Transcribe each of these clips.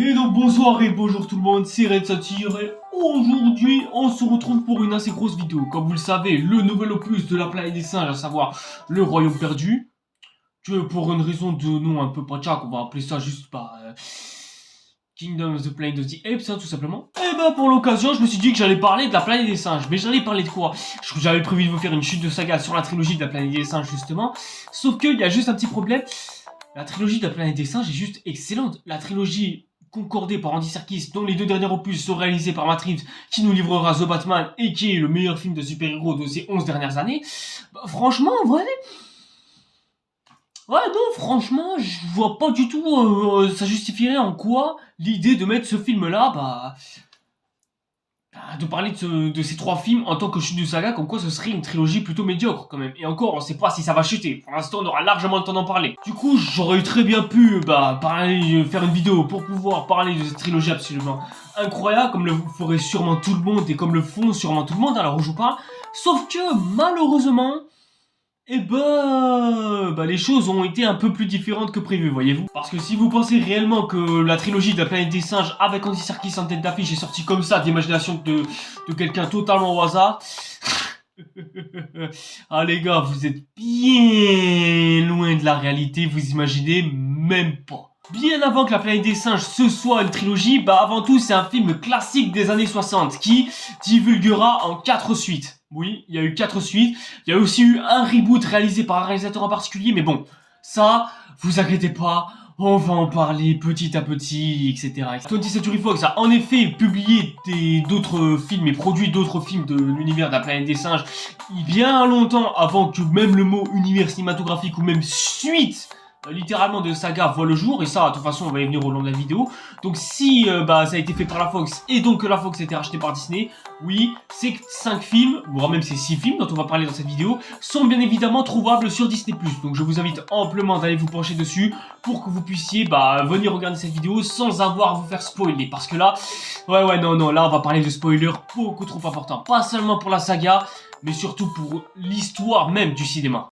Et donc bonsoir et bonjour tout le monde, c'est Red Satire et aujourd'hui on se retrouve pour une assez grosse vidéo. Comme vous le savez, le nouvel opus de la planète des singes, à savoir le royaume perdu. Que pour une raison de nom un peu pachak, on va appeler ça juste Kingdom of the Planet of the Apes, hein, tout simplement. Et bah pour l'occasion, je me suis dit que j'allais parler de la planète des singes. Mais j'allais parler de quoi? J'avais prévu de vous faire une chute de saga sur la trilogie de la planète des singes justement. Sauf qu'il y a juste un petit problème. La trilogie de la planète des singes est juste excellente. La trilogie concordée par Andy Serkis, dont les deux derniers opus sont réalisés par Matt Reeves, qui nous livrera The Batman et qui est le meilleur film de super-héros de ces 11 dernières années. Bah, franchement, en vrai... Ouais, non, franchement, je vois pas du tout ça justifierait en quoi l'idée de mettre ce film-là, de parler de ces trois films en tant que chute de saga, comme quoi ce serait une trilogie plutôt médiocre quand même. Et encore, on sait pas si ça va chuter. Pour l'instant, on aura largement le temps d'en parler. Du coup, j'aurais très bien pu faire une vidéo pour pouvoir parler de cette trilogie absolument incroyable, comme le ferait sûrement tout le monde et comme le font sûrement tout le monde, alors je joue pas. Sauf que malheureusement... les choses ont été un peu plus différentes que prévu, voyez-vous. Parce que si vous pensez réellement que la trilogie de la planète des singes avec Andy Serkis en tête d'affiche est sortie comme ça d'imagination de quelqu'un totalement au hasard... Ah les gars, vous êtes bien loin de la réalité, vous imaginez même pas. Bien avant que la planète des singes ce soit une trilogie, avant tout c'est un film classique des années 60 qui divulguera en 4 suites. Oui, il y a eu 4 suites, il y a aussi eu un reboot réalisé par un réalisateur en particulier, mais bon, ça, vous inquiétez pas, on va en parler petit à petit, etc. 20th Century Fox a en effet publié d'autres films et produit d'autres films de l'univers de la planète des singes bien longtemps avant que même le mot univers cinématographique ou même suite littéralement de saga voit le jour, et ça de toute façon on va y venir au long de la vidéo. Donc si ça a été fait par la Fox et donc que la Fox a été rachetée par Disney, oui, ces 5 films, voire même ces 6 films dont on va parler dans cette vidéo, sont bien évidemment trouvables sur Disney+. Donc je vous invite amplement d'aller vous pencher dessus pour que vous puissiez venir regarder cette vidéo sans avoir à vous faire spoiler. Parce que là, non, là on va parler de spoilers beaucoup trop importants. Pas seulement pour la saga, mais surtout pour l'histoire même du cinéma.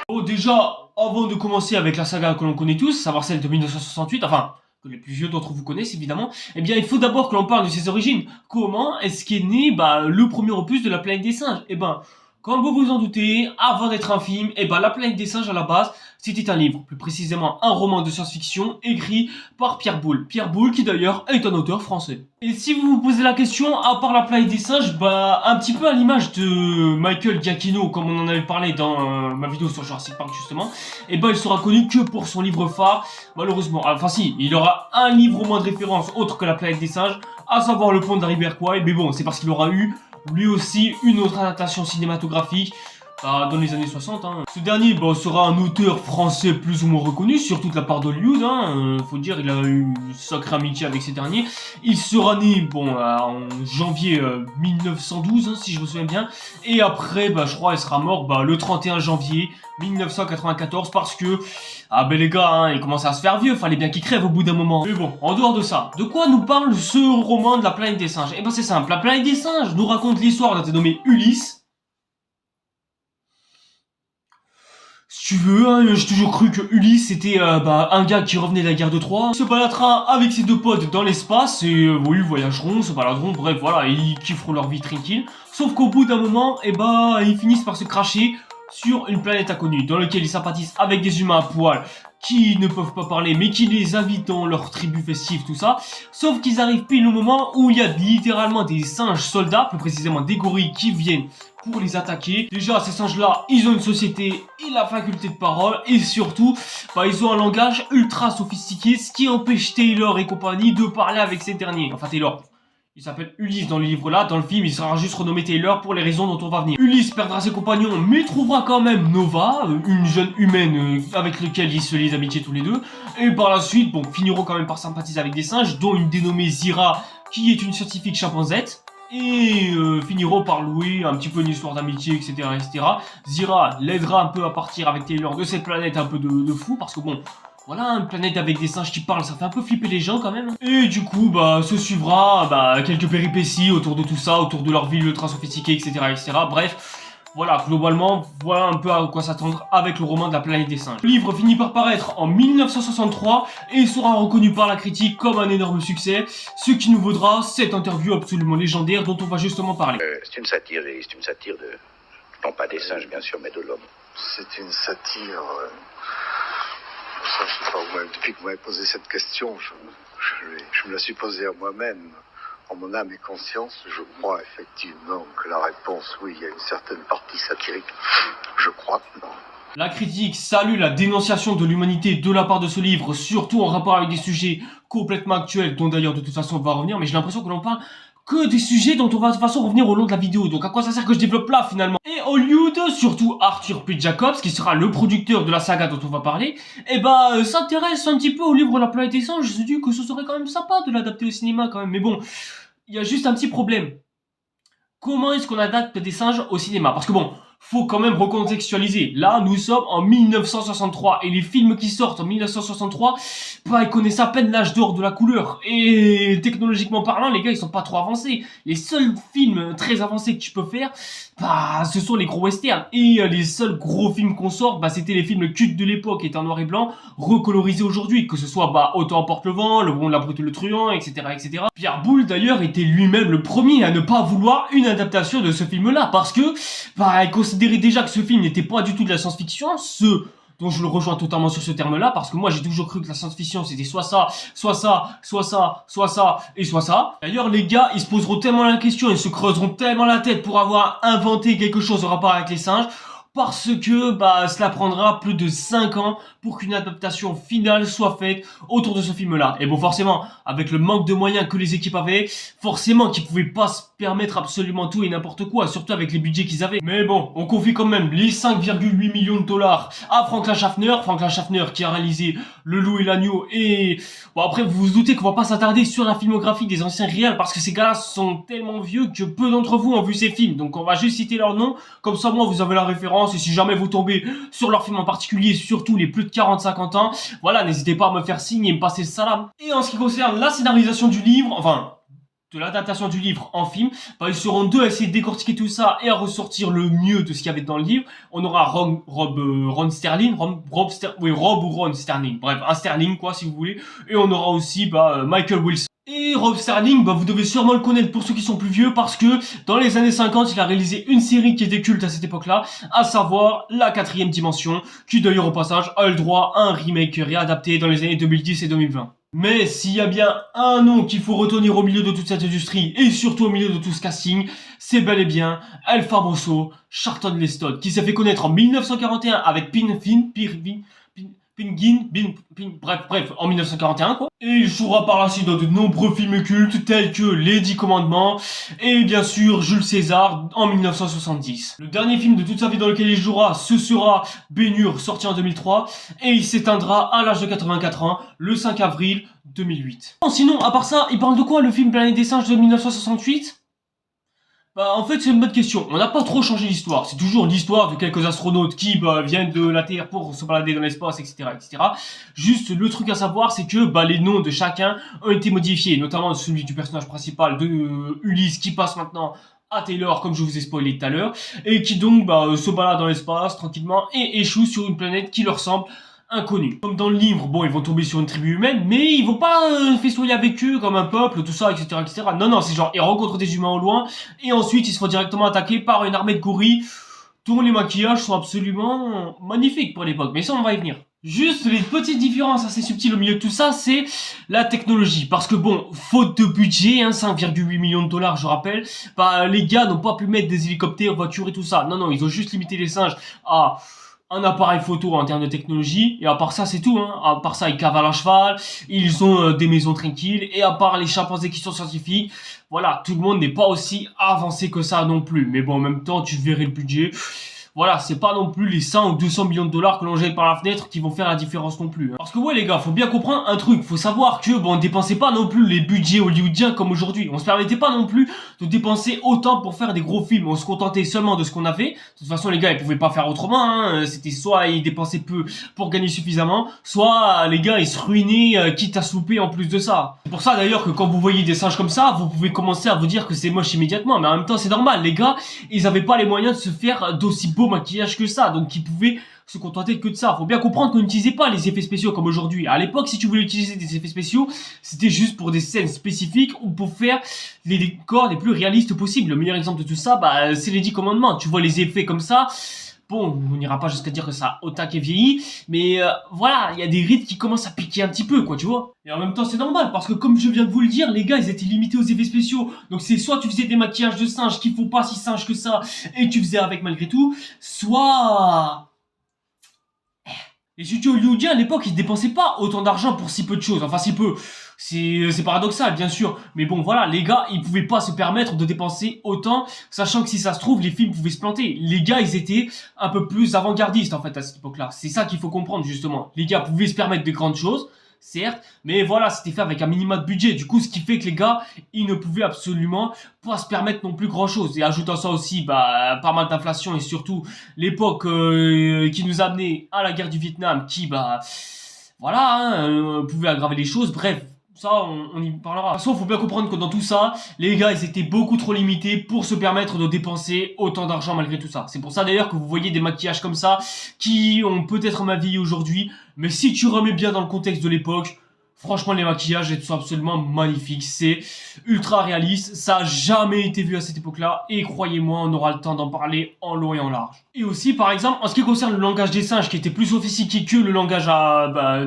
Bon, déjà, avant de commencer avec la saga que l'on connaît tous, savoir celle de 1968, enfin, que les plus vieux d'entre vous connaissent évidemment, eh bien, il faut d'abord que l'on parle de ses origines. Comment est-ce qu'est né le premier opus de la planète des singes? Eh ben, comme vous vous en doutez, avant d'être un film, la planète des singes à la base, c'était un livre, plus précisément un roman de science-fiction écrit par Pierre Boulle. Pierre Boulle qui d'ailleurs est un auteur français. Et si vous vous posez la question, à part la planète des singes, un petit peu à l'image de Michael Giacchino, comme on en avait parlé dans ma vidéo sur Jurassic Park justement, il sera connu que pour son livre phare, malheureusement. Enfin si, il aura un livre au moins de référence autre que la planète des singes, à savoir Le Pont d'Harry Berquois, mais bon, c'est parce qu'il aura eu lui aussi une autre adaptation cinématographique dans les années 60. Ce dernier sera un auteur français plus ou moins reconnu sur toute la part d'Hollywood. Faut dire, il a eu une sacrée amitié avec ces derniers. Il sera né en janvier 1912, si je me souviens bien. Et après, je crois, il sera mort le 31 janvier 1994 parce que, les gars, il commençait à se faire vieux, fallait bien qu'il crève au bout d'un moment. Mais bon, en dehors de ça, de quoi nous parle ce roman de la planète des singes? C'est simple, la planète des singes nous raconte l'histoire d'un dénommé Ulysse. Si tu veux, j'ai toujours cru que Ulysse était un gars qui revenait de la guerre de Troie. Il se baladera avec ses 2 potes dans l'espace et ils voyageront, se baladeront, bref voilà, ils kifferont leur vie tranquille. Sauf qu'au bout d'un moment, ils finissent par se cracher sur une planète inconnue dans laquelle ils sympathisent avec des humains à poil qui ne peuvent pas parler mais qui les invitent dans leur tribu festive, tout ça. Sauf qu'ils arrivent pile au moment où il y a littéralement des singes soldats, plus précisément des gorilles qui viennent pour les attaquer. Déjà, ces singes-là, ils ont une société et la faculté de parole, et surtout, ils ont un langage ultra sophistiqué, ce qui empêche Taylor et compagnie de parler avec ces derniers. Enfin, Taylor, il s'appelle Ulysse dans le livre-là, dans le film, il sera juste renommé Taylor pour les raisons dont on va venir. Ulysse perdra ses compagnons, mais trouvera quand même Nova, une jeune humaine avec laquelle ils se lient d'amitié tous les deux, et par la suite, finiront quand même par sympathiser avec des singes, dont une dénommée Zira, qui est une scientifique chimpanzette. Et finiront par louer un petit peu une histoire d'amitié, etc., etc. Zira l'aidera un peu à partir avec Taylor de cette planète un peu de fou, parce que voilà, une planète avec des singes qui parlent, ça fait un peu flipper les gens quand même. Et du coup, se suivra quelques péripéties autour de tout ça, autour de leur ville ultra sophistiquée, etc., etc. Bref, Voilà, globalement, voilà un peu à quoi s'attendre avec le roman de la planète des singes. Le livre finit par paraître en 1963 et sera reconnu par la critique comme un énorme succès, ce qui nous vaudra cette interview absolument légendaire dont on va justement parler. C'est une satire, et c'est une satire de... non pas des singes bien sûr, mais de l'homme. C'est une satire... Ça, je sais pas, depuis que vous m'avez posé cette question, je me la suis posée à moi-même. En mon âme et conscience, je crois effectivement que la réponse, oui, il y a une certaine partie satirique. Je crois, non. La critique salue la dénonciation de l'humanité de la part de ce livre, surtout en rapport avec des sujets complètement actuels, dont d'ailleurs de toute façon on va revenir, mais j'ai l'impression que l'on parle que des sujets dont on va de toute façon revenir au long de la vidéo, donc à quoi ça sert que je développe là finalement? Et Hollywood, surtout Arthur P. Jacobs, qui sera le producteur de la saga dont on va parler, s'intéresse un petit peu au livre La planète des singes. Je me dis que ce serait quand même sympa de l'adapter au cinéma quand même, mais bon, il y a juste un petit problème. Comment est-ce qu'on adapte des singes au cinéma? Parce que bon, faut quand même recontextualiser. Là, nous sommes en 1963 et les films qui sortent en 1963, ils connaissent à peine l'âge d'or de la couleur. Et technologiquement parlant, les gars, ils sont pas trop avancés. Les seuls films très avancés que tu peux faire, ce sont les gros westerns. Et les seuls gros films qu'on sort, c'était les films cultes de l'époque, étant en noir et blanc, recolorisés aujourd'hui. Que ce soit Autant emporte le vent, Le Bon, la Brute et le Truand, etc., etc. Pierre Boulle, d'ailleurs, était lui-même le premier à ne pas vouloir une adaptation de ce film-là, parce que, il considérait déjà que ce film n'était pas du tout de la science-fiction, ce dont je le rejoins totalement sur ce terme-là, parce que moi j'ai toujours cru que la science-fiction c'était soit ça, soit ça, soit ça, soit ça, et soit ça. D'ailleurs les gars, ils se poseront tellement la question, ils se creuseront tellement la tête pour avoir inventé quelque chose en rapport avec les singes, parce que cela prendra plus de 5 ans pour qu'une adaptation finale soit faite autour de ce film-là. Et bon, forcément, avec le manque de moyens que les équipes avaient, forcément qu'ils pouvaient pas se permettre absolument tout et n'importe quoi, surtout avec les budgets qu'ils avaient. Mais bon, on confie quand même les 5,8 millions de dollars à Franklin Schaffner qui a réalisé Le Loup et l'Agneau. Et bon, après, vous vous doutez qu'on va pas s'attarder sur la filmographie des anciens réals, parce que ces gars-là sont tellement vieux que peu d'entre vous ont vu ces films. Donc on va juste citer leurs noms, comme ça moi vous avez la référence. Et si jamais vous tombez sur leur film en particulier, surtout les plus de 40-50 ans, voilà, n'hésitez pas à me faire signe et me passer le salam. Et en ce qui concerne la scénarisation du livre, enfin, de l'adaptation du livre en film, ils seront deux à essayer de décortiquer tout ça et à ressortir le mieux de ce qu'il y avait dans le livre. On aura Ron Sterling, Rob ou Ron Sterling, bref, un Sterling quoi si vous voulez. Et on aura aussi Michael Wilson. Et Rob Sterling, vous devez sûrement le connaître pour ceux qui sont plus vieux, parce que dans les années 50, il a réalisé une série qui était culte à cette époque-là, à savoir La Quatrième Dimension, qui d'ailleurs au passage a eu le droit à un remake réadapté dans les années 2010 et 2020. Mais s'il y a bien un nom qu'il faut retenir au milieu de toute cette industrie, et surtout au milieu de tout ce casting, c'est bel et bien El Famoso Charlton Heston, qui s'est fait connaître en 1941 avec bref, en 1941 quoi. Et il jouera par la suite dans de nombreux films cultes tels que Les 10 Commandements et bien sûr Jules César en 1970. Le dernier film de toute sa vie dans lequel il jouera, ce sera Ben-Hur, sorti en 2003, et il s'éteindra à l'âge de 84 ans le 5 avril 2008. Sinon, à part ça, il parle de quoi le film Planète des singes de 1968 ? En fait, c'est une bonne question. On n'a pas trop changé l'histoire. C'est toujours l'histoire de quelques astronautes qui viennent de la Terre pour se balader dans l'espace, etc., etc. Juste, le truc à savoir, c'est que les noms de chacun ont été modifiés, notamment celui du personnage principal de Ulysse qui passe maintenant à Taylor, comme je vous ai spoilé tout à l'heure, et qui donc se balade dans l'espace tranquillement et échoue sur une planète qui leur semble inconnus. Comme dans le livre, ils vont tomber sur une tribu humaine, mais ils vont pas festoyer avec eux comme un peuple, tout ça, etc., etc. Non, c'est genre, ils rencontrent des humains au loin, et ensuite ils se font directement attaquer par une armée de gorilles, dont les maquillages sont absolument magnifiques pour l'époque, mais ça on va y venir. Juste les petites différences assez subtiles au milieu de tout ça, c'est la technologie. Parce que faute de budget, 5,8 millions de dollars je rappelle, les gars n'ont pas pu mettre des hélicoptères, voitures et tout ça. Non, ils ont juste limité les singes à un appareil photo en termes de technologie, et à part ça c'est tout, à part ça ils cavalent à cheval, ils ont des maisons tranquilles, et à part les chimpanzés qui sont scientifiques, voilà, tout le monde n'est pas aussi avancé que ça non plus, mais en même temps tu verrais le budget, voilà, c'est pas non plus les 100 ou 200 millions de dollars que l'on jette par la fenêtre qui vont faire la différence non plus. Hein. Parce que ouais les gars, faut bien comprendre un truc, faut savoir que bon, on dépensait pas non plus les budgets hollywoodiens comme aujourd'hui. On se permettait pas non plus de dépenser autant pour faire des gros films. On se contentait seulement de ce qu'on avait. De toute façon les gars, ils pouvaient pas faire autrement. Hein. C'était soit ils dépensaient peu pour gagner suffisamment, soit les gars ils se ruinaient quitte à souper en plus de ça. C'est pour ça d'ailleurs que quand vous voyez des singes comme ça, vous pouvez commencer à vous dire que c'est moche immédiatement. Mais en même temps c'est normal, les gars, ils avaient pas les moyens de se faire d'aussi beaux maquillages que ça. Donc ils pouvaient se contenter que de ça. Faut bien comprendre qu'on n'utilisait pas les effets spéciaux comme aujourd'hui. À l'époque, si tu voulais utiliser des effets spéciaux, c'était juste pour des scènes spécifiques ou pour faire les décors les plus réalistes possibles. Le meilleur exemple de tout ça, bah, c'est les 10 commandements. Tu vois les effets comme ça. Bon, on n'ira pas jusqu'à dire que ça a au taquet vieilli, mais voilà, il y a des rides qui commencent à piquer un petit peu, quoi, tu vois. Et en même temps, c'est normal, parce que comme je viens de vous le dire, les gars, ils étaient limités aux effets spéciaux. Donc c'est soit tu faisais des maquillages de singes qui font pas si singes que ça, et tu faisais avec malgré tout, soit... Les studios hollywoodiens à l'époque ils dépensaient pas autant d'argent pour si peu de choses, enfin si peu, c'est paradoxal bien sûr, mais bon voilà, les gars ils pouvaient pas se permettre de dépenser autant, sachant que si ça se trouve les films pouvaient se planter. Les gars ils étaient un peu plus avant-gardistes en fait à cette époque là, c'est ça qu'il faut comprendre justement. Les gars pouvaient se permettre de grandes choses, certes, mais voilà, c'était fait avec un minimum de budget. Du coup, ce qui fait que les gars, ils ne pouvaient absolument pas se permettre non plus grand chose. Et ajoutant ça aussi, bah, pas mal d'inflation et surtout l'époque qui nous a amené à la guerre du Vietnam, qui, bah, voilà, hein, pouvait aggraver les choses. Bref. Ça, on y parlera. De toute façon, faut bien comprendre que dans tout ça, les gars, ils étaient beaucoup trop limités pour se permettre de dépenser autant d'argent malgré tout ça. C'est pour ça d'ailleurs que vous voyez des maquillages comme ça, qui ont peut-être ma vie aujourd'hui, mais si tu remets bien dans le contexte de l'époque, franchement, les maquillages sont absolument magnifiques. C'est ultra réaliste. Ça a jamais été vu à cette époque-là. Et croyez-moi, on aura le temps d'en parler en long et en large. Et aussi, par exemple, en ce qui concerne le langage des singes, qui était plus sophistiqué que le langage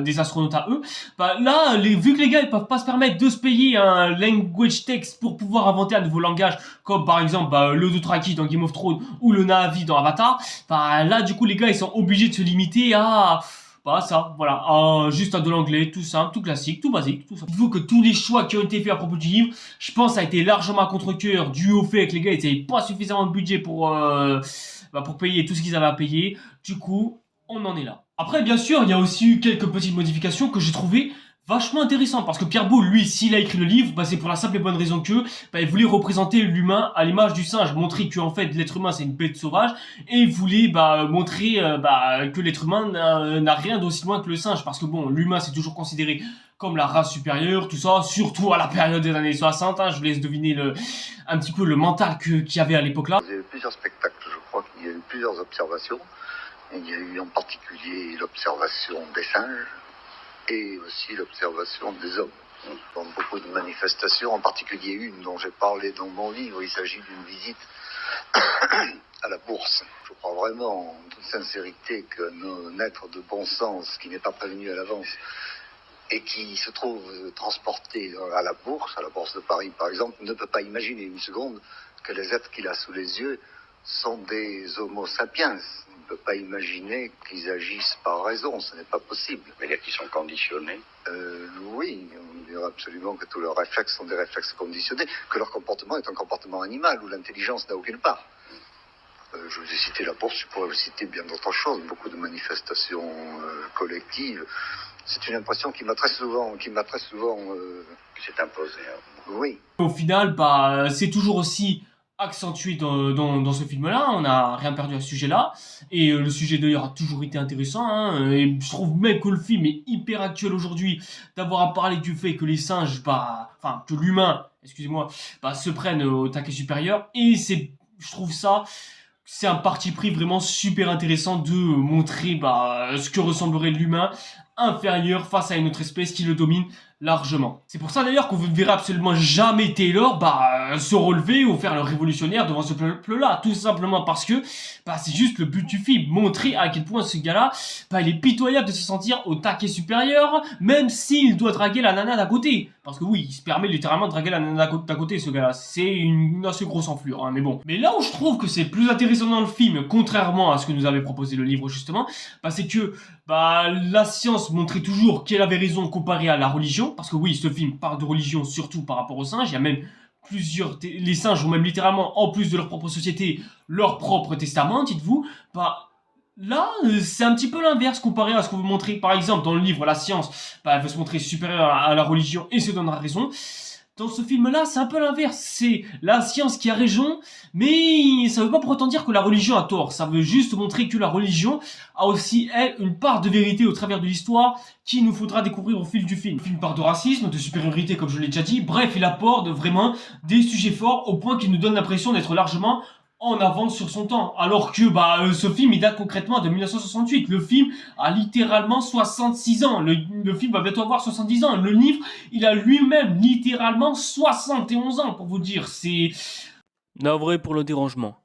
des astronautes à eux, bah, là, vu que les gars, ils peuvent pas se permettre de se payer un language text pour pouvoir inventer un nouveau langage, comme par exemple le Dothraki dans Game of Thrones ou le Na'vi dans Avatar, bah là, du coup, les gars, ils sont obligés de se limiter à... Bah ça, voilà, juste à de l'anglais, tout simple, tout classique, tout basique, tout simple. Il faut que tous les choix qui ont été faits à propos du livre, je pense, ça a été largement à contre-cœur, dû au fait que les gars ils n'avaient pas suffisamment de budget pour payer tout ce qu'ils avaient à payer. Du coup, on en est là. Après, bien sûr, il y a aussi eu quelques petites modifications que j'ai trouvées vachement intéressantes. Parce que Pierre Boulle, lui, s'il a écrit le livre, bah, c'est pour la simple et bonne raison que il voulait représenter l'humain à l'image du singe, montrer qu'en fait l'être humain c'est une bête sauvage, et il voulait montrer que l'être humain n'a rien d'aussi loin que le singe. Parce que bon, l'humain c'est toujours considéré comme la race supérieure, tout ça, surtout à la période des années 60, hein, je vous laisse deviner un petit peu le mental qu'il y avait à l'époque là. Il y a eu plusieurs spectacles, je crois qu'il y a eu plusieurs observations. Et il y a eu en particulier l'observation des singes et aussi l'observation des hommes. Dans beaucoup de manifestations, en particulier une dont j'ai parlé dans mon livre, il s'agit d'une visite à la bourse. Je crois vraiment, en toute sincérité, qu'un être de bon sens qui n'est pas prévenu à l'avance et qui se trouve transporté à la bourse de Paris par exemple, ne peut pas imaginer une seconde que les êtres qu'il a sous les yeux sont des homo sapiens. Il ne peut pas imaginer qu'ils agissent par raison, ce n'est pas possible. Mais dire qu'ils sont conditionnés. Oui, on dirait absolument que tous leurs réflexes sont des réflexes conditionnés, que leur comportement est un comportement animal où l'intelligence n'a aucune part. Je vous ai cité la bourse, je pourrais vous citer bien d'autres choses, beaucoup de manifestations collectives. C'est une impression qui m'a très souvent C'est imposé. Hein. Oui. Au final, c'est toujours aussi accentué dans ce film-là, on n'a rien perdu à ce sujet-là, et le sujet d'ailleurs a toujours été intéressant, hein, et je trouve même que le film est hyper actuel aujourd'hui, d'avoir à parler du fait que les singes, que l'humain, excusez-moi, se prennent au taquet supérieur, et je trouve ça, c'est un parti pris vraiment super intéressant de montrer ce que ressemblerait l'humain inférieur face à une autre espèce qui le domine largement. C'est pour ça d'ailleurs qu'on ne verra absolument jamais Taylor se relever ou faire le révolutionnaire devant ce peuple-là, tout simplement parce que c'est juste le but du film, montrer à quel point ce gars-là, il est pitoyable de se sentir au taquet supérieur, même s'il doit draguer la nana d'à côté. Parce que oui, il se permet littéralement de draguer la nana d'à côté, ce gars-là. C'est une assez grosse enflure, hein, mais bon. Mais là où je trouve que c'est plus intéressant dans le film, contrairement à ce que nous avait proposé le livre justement, c'est que la science montrait toujours qu'elle avait raison comparée à la religion, parce que oui, ce film parle de religion surtout par rapport aux singes, il y a même les singes ont même littéralement, en plus de leur propre société, leur propre testament, dites-vous, bah, là, c'est un petit peu l'inverse comparé à ce qu'on veut montrer. Par exemple, dans le livre, la science, bah, elle veut se montrer supérieure à la religion et se donnera raison. Dans ce film-là, c'est un peu l'inverse. C'est la science qui a raison, mais ça veut pas pour autant dire que la religion a tort. Ça veut juste montrer que la religion a aussi, elle, une part de vérité au travers de l'histoire qu'il nous faudra découvrir au fil du film. Le film part de racisme, de supériorité, comme je l'ai déjà dit. Bref, il apporte vraiment des sujets forts au point qu'il nous donne l'impression d'être largement en avance sur son temps. Alors que ce film, il date concrètement de 1968. Le film a littéralement 66 ans. Le film va bientôt avoir 70 ans. Le livre, il a lui-même littéralement 71 ans, pour vous dire. C'est navré pour le dérangement.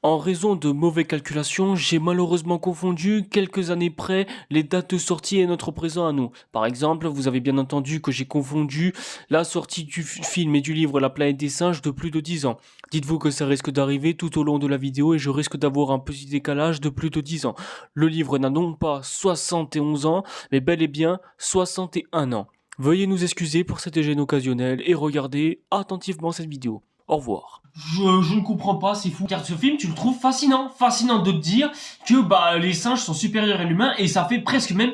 En raison de mauvaises calculations, j'ai malheureusement confondu quelques années près les dates de sortie et notre présent à nous. Par exemple, vous avez bien entendu que j'ai confondu la sortie du film et du livre La planète des singes de plus de 10 ans. Dites-vous que ça risque d'arriver tout au long de la vidéo et je risque d'avoir un petit décalage de plus de 10 ans. Le livre n'a non pas 71 ans, mais bel et bien 61 ans. Veuillez nous excuser pour cette gêne occasionnelle et regardez attentivement cette vidéo. Au revoir. Je ne comprends pas, c'est fou. Car ce film, tu le trouves fascinant. Fascinant de te dire que les singes sont supérieurs à l'humain et ça fait presque même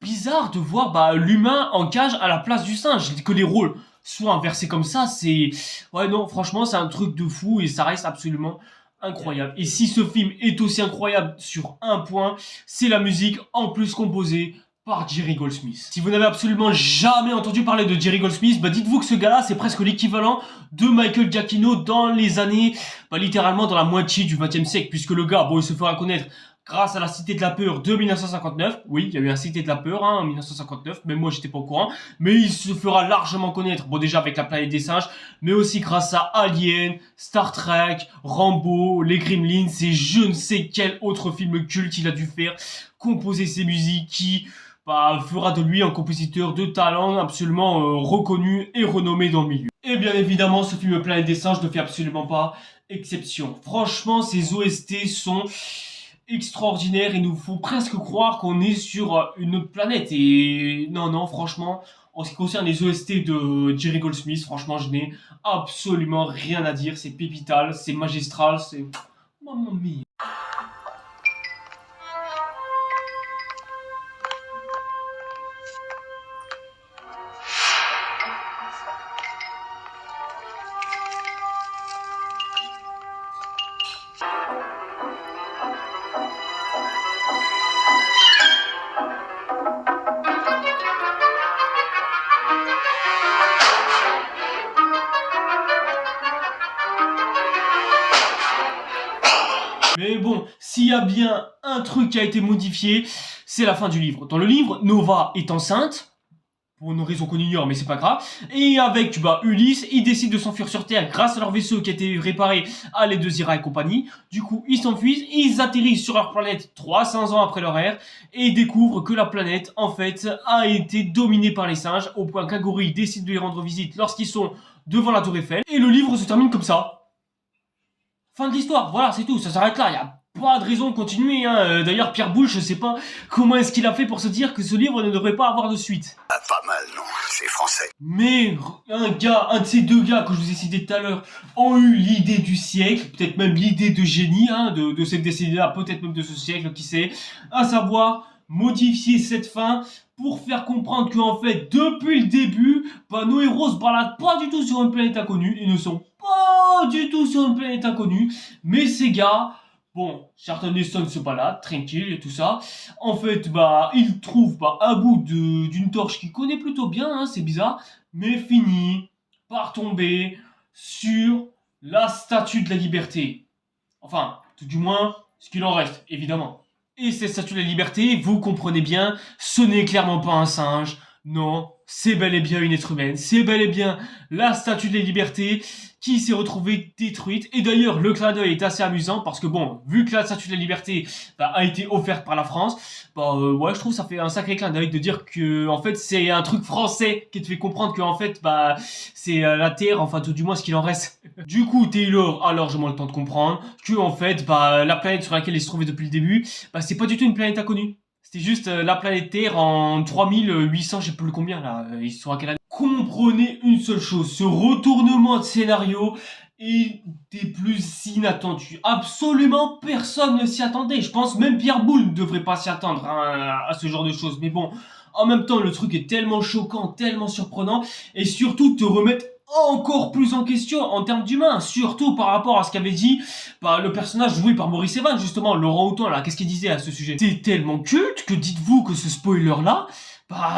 bizarre de voir l'humain en cage à la place du singe. Que les rôles soient inversés comme ça, c'est... Ouais non, franchement, c'est un truc de fou et ça reste absolument incroyable. Et si ce film est aussi incroyable sur un point, c'est la musique en plus composée par Jerry Goldsmith. Si vous n'avez absolument jamais entendu parler de Jerry Goldsmith, dites-vous que ce gars-là, c'est presque l'équivalent de Michael Giacchino dans les années, littéralement dans la moitié du 20e siècle, puisque le gars, il se fera connaître grâce à la Cité de la Peur de 1959. Oui, il y a eu la Cité de la Peur en 1959, même moi j'étais pas au courant, mais il se fera largement connaître, déjà avec La planète des singes, mais aussi grâce à Alien, Star Trek, Rambo, Les Gremlins, et je ne sais quel autre film culte il a dû faire, composer ses musiques qui fera de lui un compositeur de talent absolument reconnu et renommé dans le milieu. Et bien évidemment, ce film Planète des singes ne fait absolument pas exception. Franchement, ces OST sont extraordinaires et nous font presque croire qu'on est sur une autre planète. Et non, franchement, en ce qui concerne les OST de Jerry Goldsmith, franchement, je n'ai absolument rien à dire. C'est pépital, c'est magistral, c'est... Mamma mia. Mais bon, s'il y a bien un truc qui a été modifié, c'est la fin du livre. Dans le livre, Nova est enceinte, pour une raison qu'on ignore, mais c'est pas grave. Et avec Ulysse, ils décident de s'enfuir sur Terre grâce à leur vaisseau qui a été réparé à l'aide de Zira et compagnie. Du coup, ils s'enfuient, ils atterrissent sur leur planète 300 ans après leur ère et découvrent que la planète, en fait, a été dominée par les singes, au point qu'un gorille décide de les rendre visite lorsqu'ils sont devant la Tour Eiffel. Et le livre se termine comme ça. Fin de l'histoire, voilà, c'est tout, ça s'arrête là, il n'y a pas de raison de continuer, hein. D'ailleurs, Pierre Boulle, je sais pas comment est-ce qu'il a fait pour se dire que ce livre ne devrait pas avoir de suite. Ah, pas mal, non, c'est français. Mais un de ces deux gars que je vous ai cités tout à l'heure, ont eu l'idée du siècle, peut-être même l'idée de génie, de cette décennie-là, peut-être même de ce siècle, qui sait, à savoir modifier cette fin pour faire comprendre qu'en fait, depuis le début, nos héros se baladent pas du tout sur une planète inconnue, ils ne sont pas du tout sur une planète inconnue, mais ces gars, Charlton Heston se balade, tranquille et tout ça, en fait, il trouve un bout d'une torche qu'il connaît plutôt bien, c'est bizarre, mais finit par tomber sur la statue de la liberté. Enfin, tout du moins, ce qu'il en reste, évidemment. Et cette statue de la liberté, vous comprenez bien, ce n'est clairement pas un singe. Non, c'est bel et bien une être humaine. C'est bel et bien la statue de la liberté qui s'est retrouvée détruite. Et d'ailleurs, le clin d'œil est assez amusant parce que vu que la statue de la liberté a été offerte par la France, je trouve que ça fait un sacré clin d'œil de dire que en fait c'est un truc français qui te fait comprendre que en fait c'est la Terre, enfin tout du moins ce qu'il en reste. Du coup, Taylor a largement le temps de comprendre que en fait la planète sur laquelle il se trouvait depuis le début, c'est pas du tout une planète inconnue. C'était juste la planète Terre en 3800, je sais plus combien là, ils sont à quelle année. comprenez une seule chose, ce retournement de scénario est des plus inattendus. Absolument personne ne s'y attendait. Je pense même Pierre Boulle ne devrait pas s'y attendre hein, à ce genre de choses. Mais bon, en même temps, le truc est tellement choquant, tellement surprenant, et surtout te remettre encore plus en question en termes d'humain, surtout par rapport à ce qu'avait dit le personnage joué par Maurice Evans, justement, Laurent Houtan, là, qu'est-ce qu'il disait à ce sujet? C'est tellement culte que dites-vous que ce spoiler-là,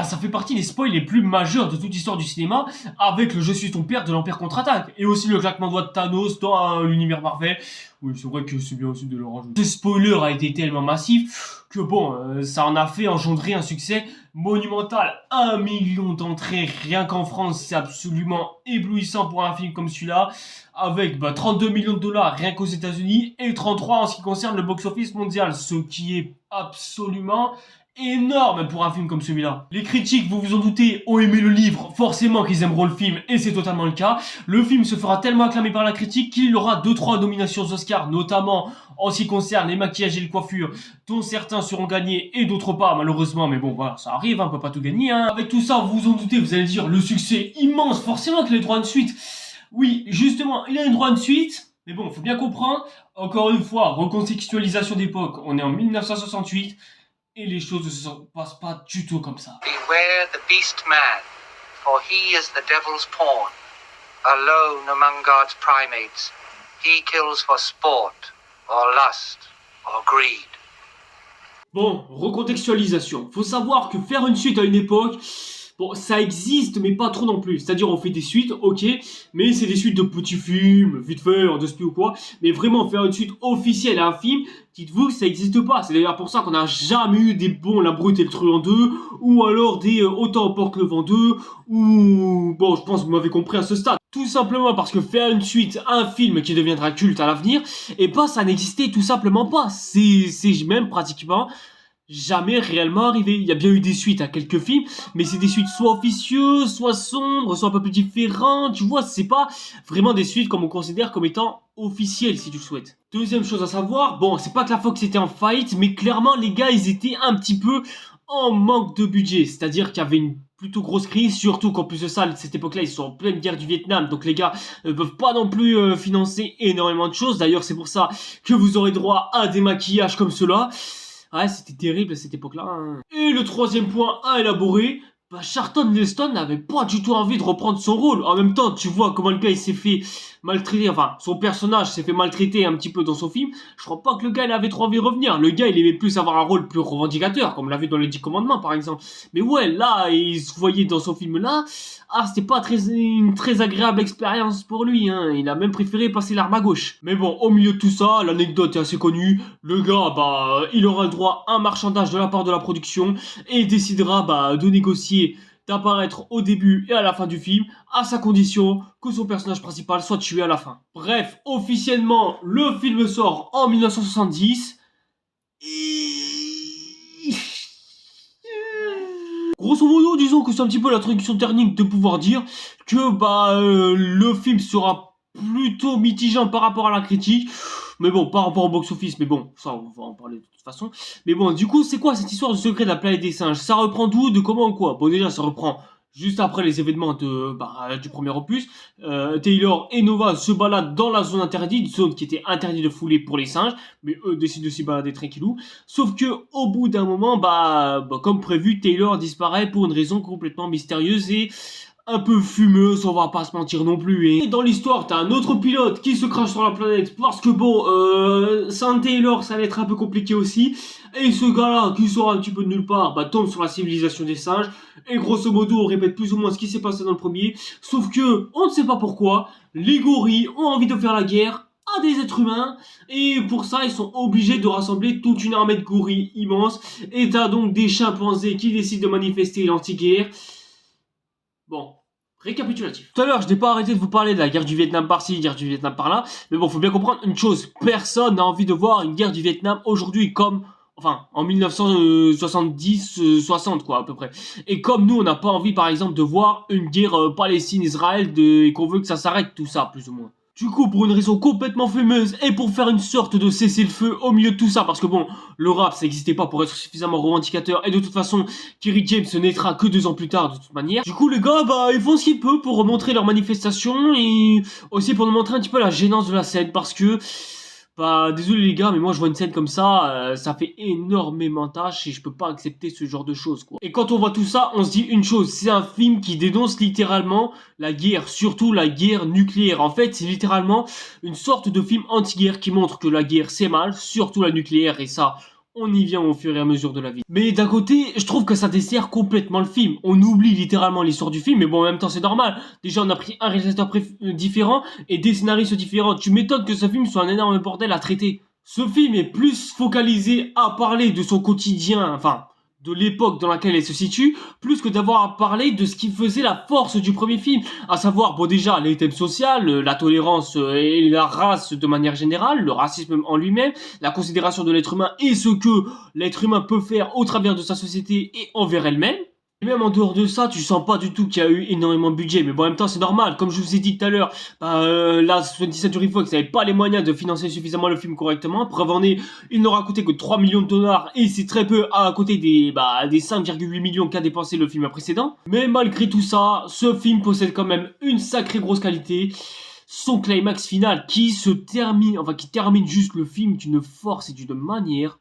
ça fait partie des spoils les plus majeurs de toute l'histoire du cinéma, avec le Je suis ton père de l'Empire contre-attaque, et aussi le claquement de doigts de Thanos dans l'univers Marvel. Oui, c'est vrai que c'est bien aussi de le rajouter. Ce spoiler a été tellement massif que bon, ça en a fait engendrer un succès monumental. 1 million d'entrées rien qu'en France, c'est absolument éblouissant pour un film comme celui-là, avec 32 millions de dollars rien qu'aux États-Unis et 33 en ce qui concerne le box-office mondial, ce qui est absolument énorme pour un film comme celui-là. Les critiques, vous vous en doutez, ont aimé le livre, forcément qu'ils aimeront le film, et c'est totalement le cas. Le film se fera tellement acclamé par la critique qu'il aura 2-3 nominations aux Oscars, notamment en ce qui concerne les maquillages et les coiffures, dont certains seront gagnés et d'autres pas, malheureusement, mais bon, voilà, ça arrive, hein, on peut pas tout gagner, hein. Avec tout ça, vous vous en doutez, vous allez dire, le succès immense, forcément qu'il a le droit à une suite. Oui, justement, il a le droit à une suite, mais bon, faut bien comprendre, encore une fois, recontextualisation d'époque, on est en 1968, et les choses ne se passent pas du tout comme ça. Beware the beast man, for he is the devil's pawn. Alone among God's primates, he kills for sport, or lust, or greed. Bon, recontextualisation. Faut savoir que faire une suite à une époque, bon, ça existe, mais pas trop non plus. C'est-à-dire, on fait des suites, ok, mais c'est des suites de petits films, vite fait, en 2 ou quoi. Mais vraiment, faire une suite officielle à un film, dites-vous que ça n'existe pas. C'est d'ailleurs pour ça qu'on n'a jamais eu des bons La Brute et le Truand 2, ou alors des Autant emporte le vent 2, ou... Bon, je pense que vous m'avez compris à ce stade. Tout simplement parce que faire une suite à un film qui deviendra culte à l'avenir, et ça n'existait tout simplement pas. C'est même pratiquement jamais réellement arrivé. Il y a bien eu des suites à quelques films, mais c'est des suites soit officieuses, soit sombres, soit un peu plus différentes, tu vois, c'est pas vraiment des suites comme on considère comme étant officielles, si tu le souhaites. Deuxième chose à savoir, bon, c'est pas que la Fox était en faillite, mais clairement, les gars, ils étaient un petit peu en manque de budget, c'est-à-dire qu'il y avait une plutôt grosse crise, surtout qu'en plus de ça, à cette époque-là, ils sont en pleine guerre du Vietnam, donc les gars peuvent pas non plus financer énormément de choses. D'ailleurs, c'est pour ça que vous aurez droit à des maquillages comme ceux-là. Ouais, c'était terrible à cette époque-là. Hein. Et le troisième point à élaborer, Charlton Heston n'avait pas du tout envie de reprendre son rôle. En même temps, tu vois comment le gars il s'est fait maltraiter, enfin, son personnage s'est fait maltraiter un petit peu dans son film. Je crois pas que le gars il avait trop envie de revenir. Le gars il aimait plus avoir un rôle plus revendicateur, comme l'avait dans les 10 commandements par exemple. Mais ouais, là, il se voyait dans son film là, c'était pas une très agréable expérience pour lui. Hein. Il a même préféré passer l'arme à gauche. Mais bon, au milieu de tout ça, l'anecdote est assez connue. Le gars, il aura le droit à un marchandage de la part de la production et décidera de négocier d'apparaître au début et à la fin du film, à sa condition que son personnage principal soit tué à la fin. Bref, officiellement, le film sort en 1970. Grosso modo, disons que c'est un petit peu la traduction technique de pouvoir dire que le film sera plutôt mitigé par rapport à la critique. Mais bon, par rapport au box-office, mais bon, ça on va en parler de toute façon. Mais bon, du coup, c'est quoi cette histoire du secret de la planète des singes? Ça reprend d'où? De comment ou quoi? Bon, déjà, ça reprend juste après les événements du premier opus. Taylor et Nova se baladent dans la zone interdite, zone qui était interdite de fouler pour les singes, mais eux décident de s'y balader tranquillou. Sauf que au bout d'un moment, comme prévu, Taylor disparaît pour une raison complètement mystérieuse et un peu fumeuse, on va pas se mentir non plus. Et dans l'histoire, t'as un autre pilote qui se crache sur la planète parce que sans Taylor, ça allait être un peu compliqué aussi. Et ce gars-là, qui sort un petit peu de nulle part, tombe sur la civilisation des singes. Et grosso modo, on répète plus ou moins ce qui s'est passé dans le premier. Sauf que, on ne sait pas pourquoi, les gorilles ont envie de faire la guerre à des êtres humains, et pour ça ils sont obligés de rassembler toute une armée de gorilles immense, et t'as donc des chimpanzés qui décident de manifester l'anti-guerre. Bon, récapitulatif. Tout à l'heure, je n'ai pas arrêté de vous parler de la guerre du Vietnam par-ci, guerre du Vietnam par-là, mais bon, faut bien comprendre une chose, personne n'a envie de voir une guerre du Vietnam aujourd'hui comme, enfin, en 1970-60 quoi, à peu près. Et comme nous, on n'a pas envie, par exemple, de voir une guerre Palestine-Israël et qu'on veut que ça s'arrête, tout ça, plus ou moins. Du coup, pour une raison complètement fumeuse et pour faire une sorte de cessez-le-feu au milieu de tout ça, parce que bon, le rap ça n'existait pas pour être suffisamment revendicateur et de toute façon, Kerry James ne naîtra que 2 ans plus tard de toute manière. Du coup, les gars, bah, ils font ce qu'ils peuvent pour montrer leur manifestation et aussi pour nous montrer un petit peu la gênance de la scène parce que, bah, désolé les gars, mais moi je vois une scène comme ça fait énormément tâche et je peux pas accepter ce genre de choses, quoi. Et quand on voit tout ça, on se dit une chose, c'est un film qui dénonce littéralement la guerre, surtout la guerre nucléaire. En fait, c'est littéralement une sorte de film anti-guerre qui montre que la guerre c'est mal, surtout la nucléaire, et ça, on y vient au fur et à mesure de la vie. Mais d'un côté, je trouve que ça dessert complètement le film. On oublie littéralement l'histoire du film, mais bon, en même temps, c'est normal. Déjà, on a pris un réalisateur différent et des scénaristes différents. Tu m'étonnes que ce film soit un énorme bordel à traiter. Ce film est plus focalisé à parler de son quotidien, enfin, de l'époque dans laquelle elle se situe, plus que d'avoir à parler de ce qui faisait la force du premier film, à savoir, bon déjà, les thèmes sociaux, la tolérance et la race de manière générale, le racisme en lui-même, la considération de l'être humain et ce que l'être humain peut faire au travers de sa société et envers elle-même. Et même en dehors de ça, tu sens pas du tout qu'il y a eu énormément de budget. Mais bon, en même temps, c'est normal. Comme je vous ai dit tout à l'heure, la 20th Century Fox n'avait pas les moyens de financer suffisamment le film correctement. Preuve en est, il n'aura coûté que 3 millions de dollars et c'est très peu à côté des 5,8 millions qu'a dépensé le film précédent. Mais malgré tout ça, ce film possède quand même une sacrée grosse qualité. Son climax final qui termine juste le film d'une force et d'une manière.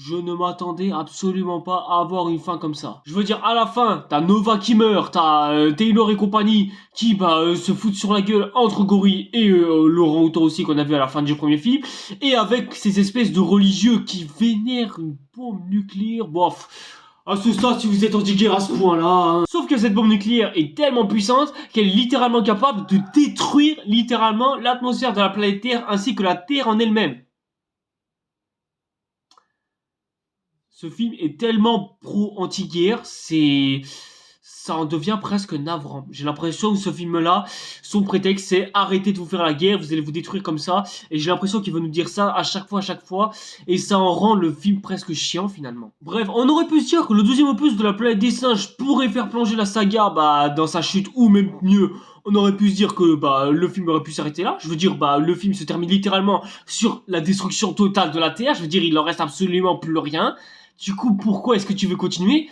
Je ne m'attendais absolument pas à avoir une fin comme ça. Je veux dire, à la fin, t'as Nova qui meurt, t'as Taylor et compagnie qui se foutent sur la gueule entre Gory et Laurent Houtan aussi qu'on a vu à la fin du premier film. Et avec ces espèces de religieux qui vénèrent une bombe nucléaire, bof. À ce stade, si vous êtes anti-guerre à ce point-là... Hein. Sauf que cette bombe nucléaire est tellement puissante qu'elle est littéralement capable de détruire littéralement l'atmosphère de la planète Terre ainsi que la Terre en elle-même. Ce film est tellement pro-anti-guerre, ça en devient presque navrant. J'ai l'impression que ce film-là, son prétexte, c'est arrêtez de vous faire la guerre, vous allez vous détruire comme ça. Et j'ai l'impression qu'il veut nous dire ça à chaque fois. Et ça en rend le film presque chiant finalement. Bref, on aurait pu se dire que le deuxième opus de la planète des singes pourrait faire plonger la saga dans sa chute, ou même mieux. On aurait pu se dire que le film aurait pu s'arrêter là. Je veux dire, le film se termine littéralement sur la destruction totale de la Terre. Je veux dire, il en reste absolument plus rien. Du coup, pourquoi est-ce que tu veux continuer?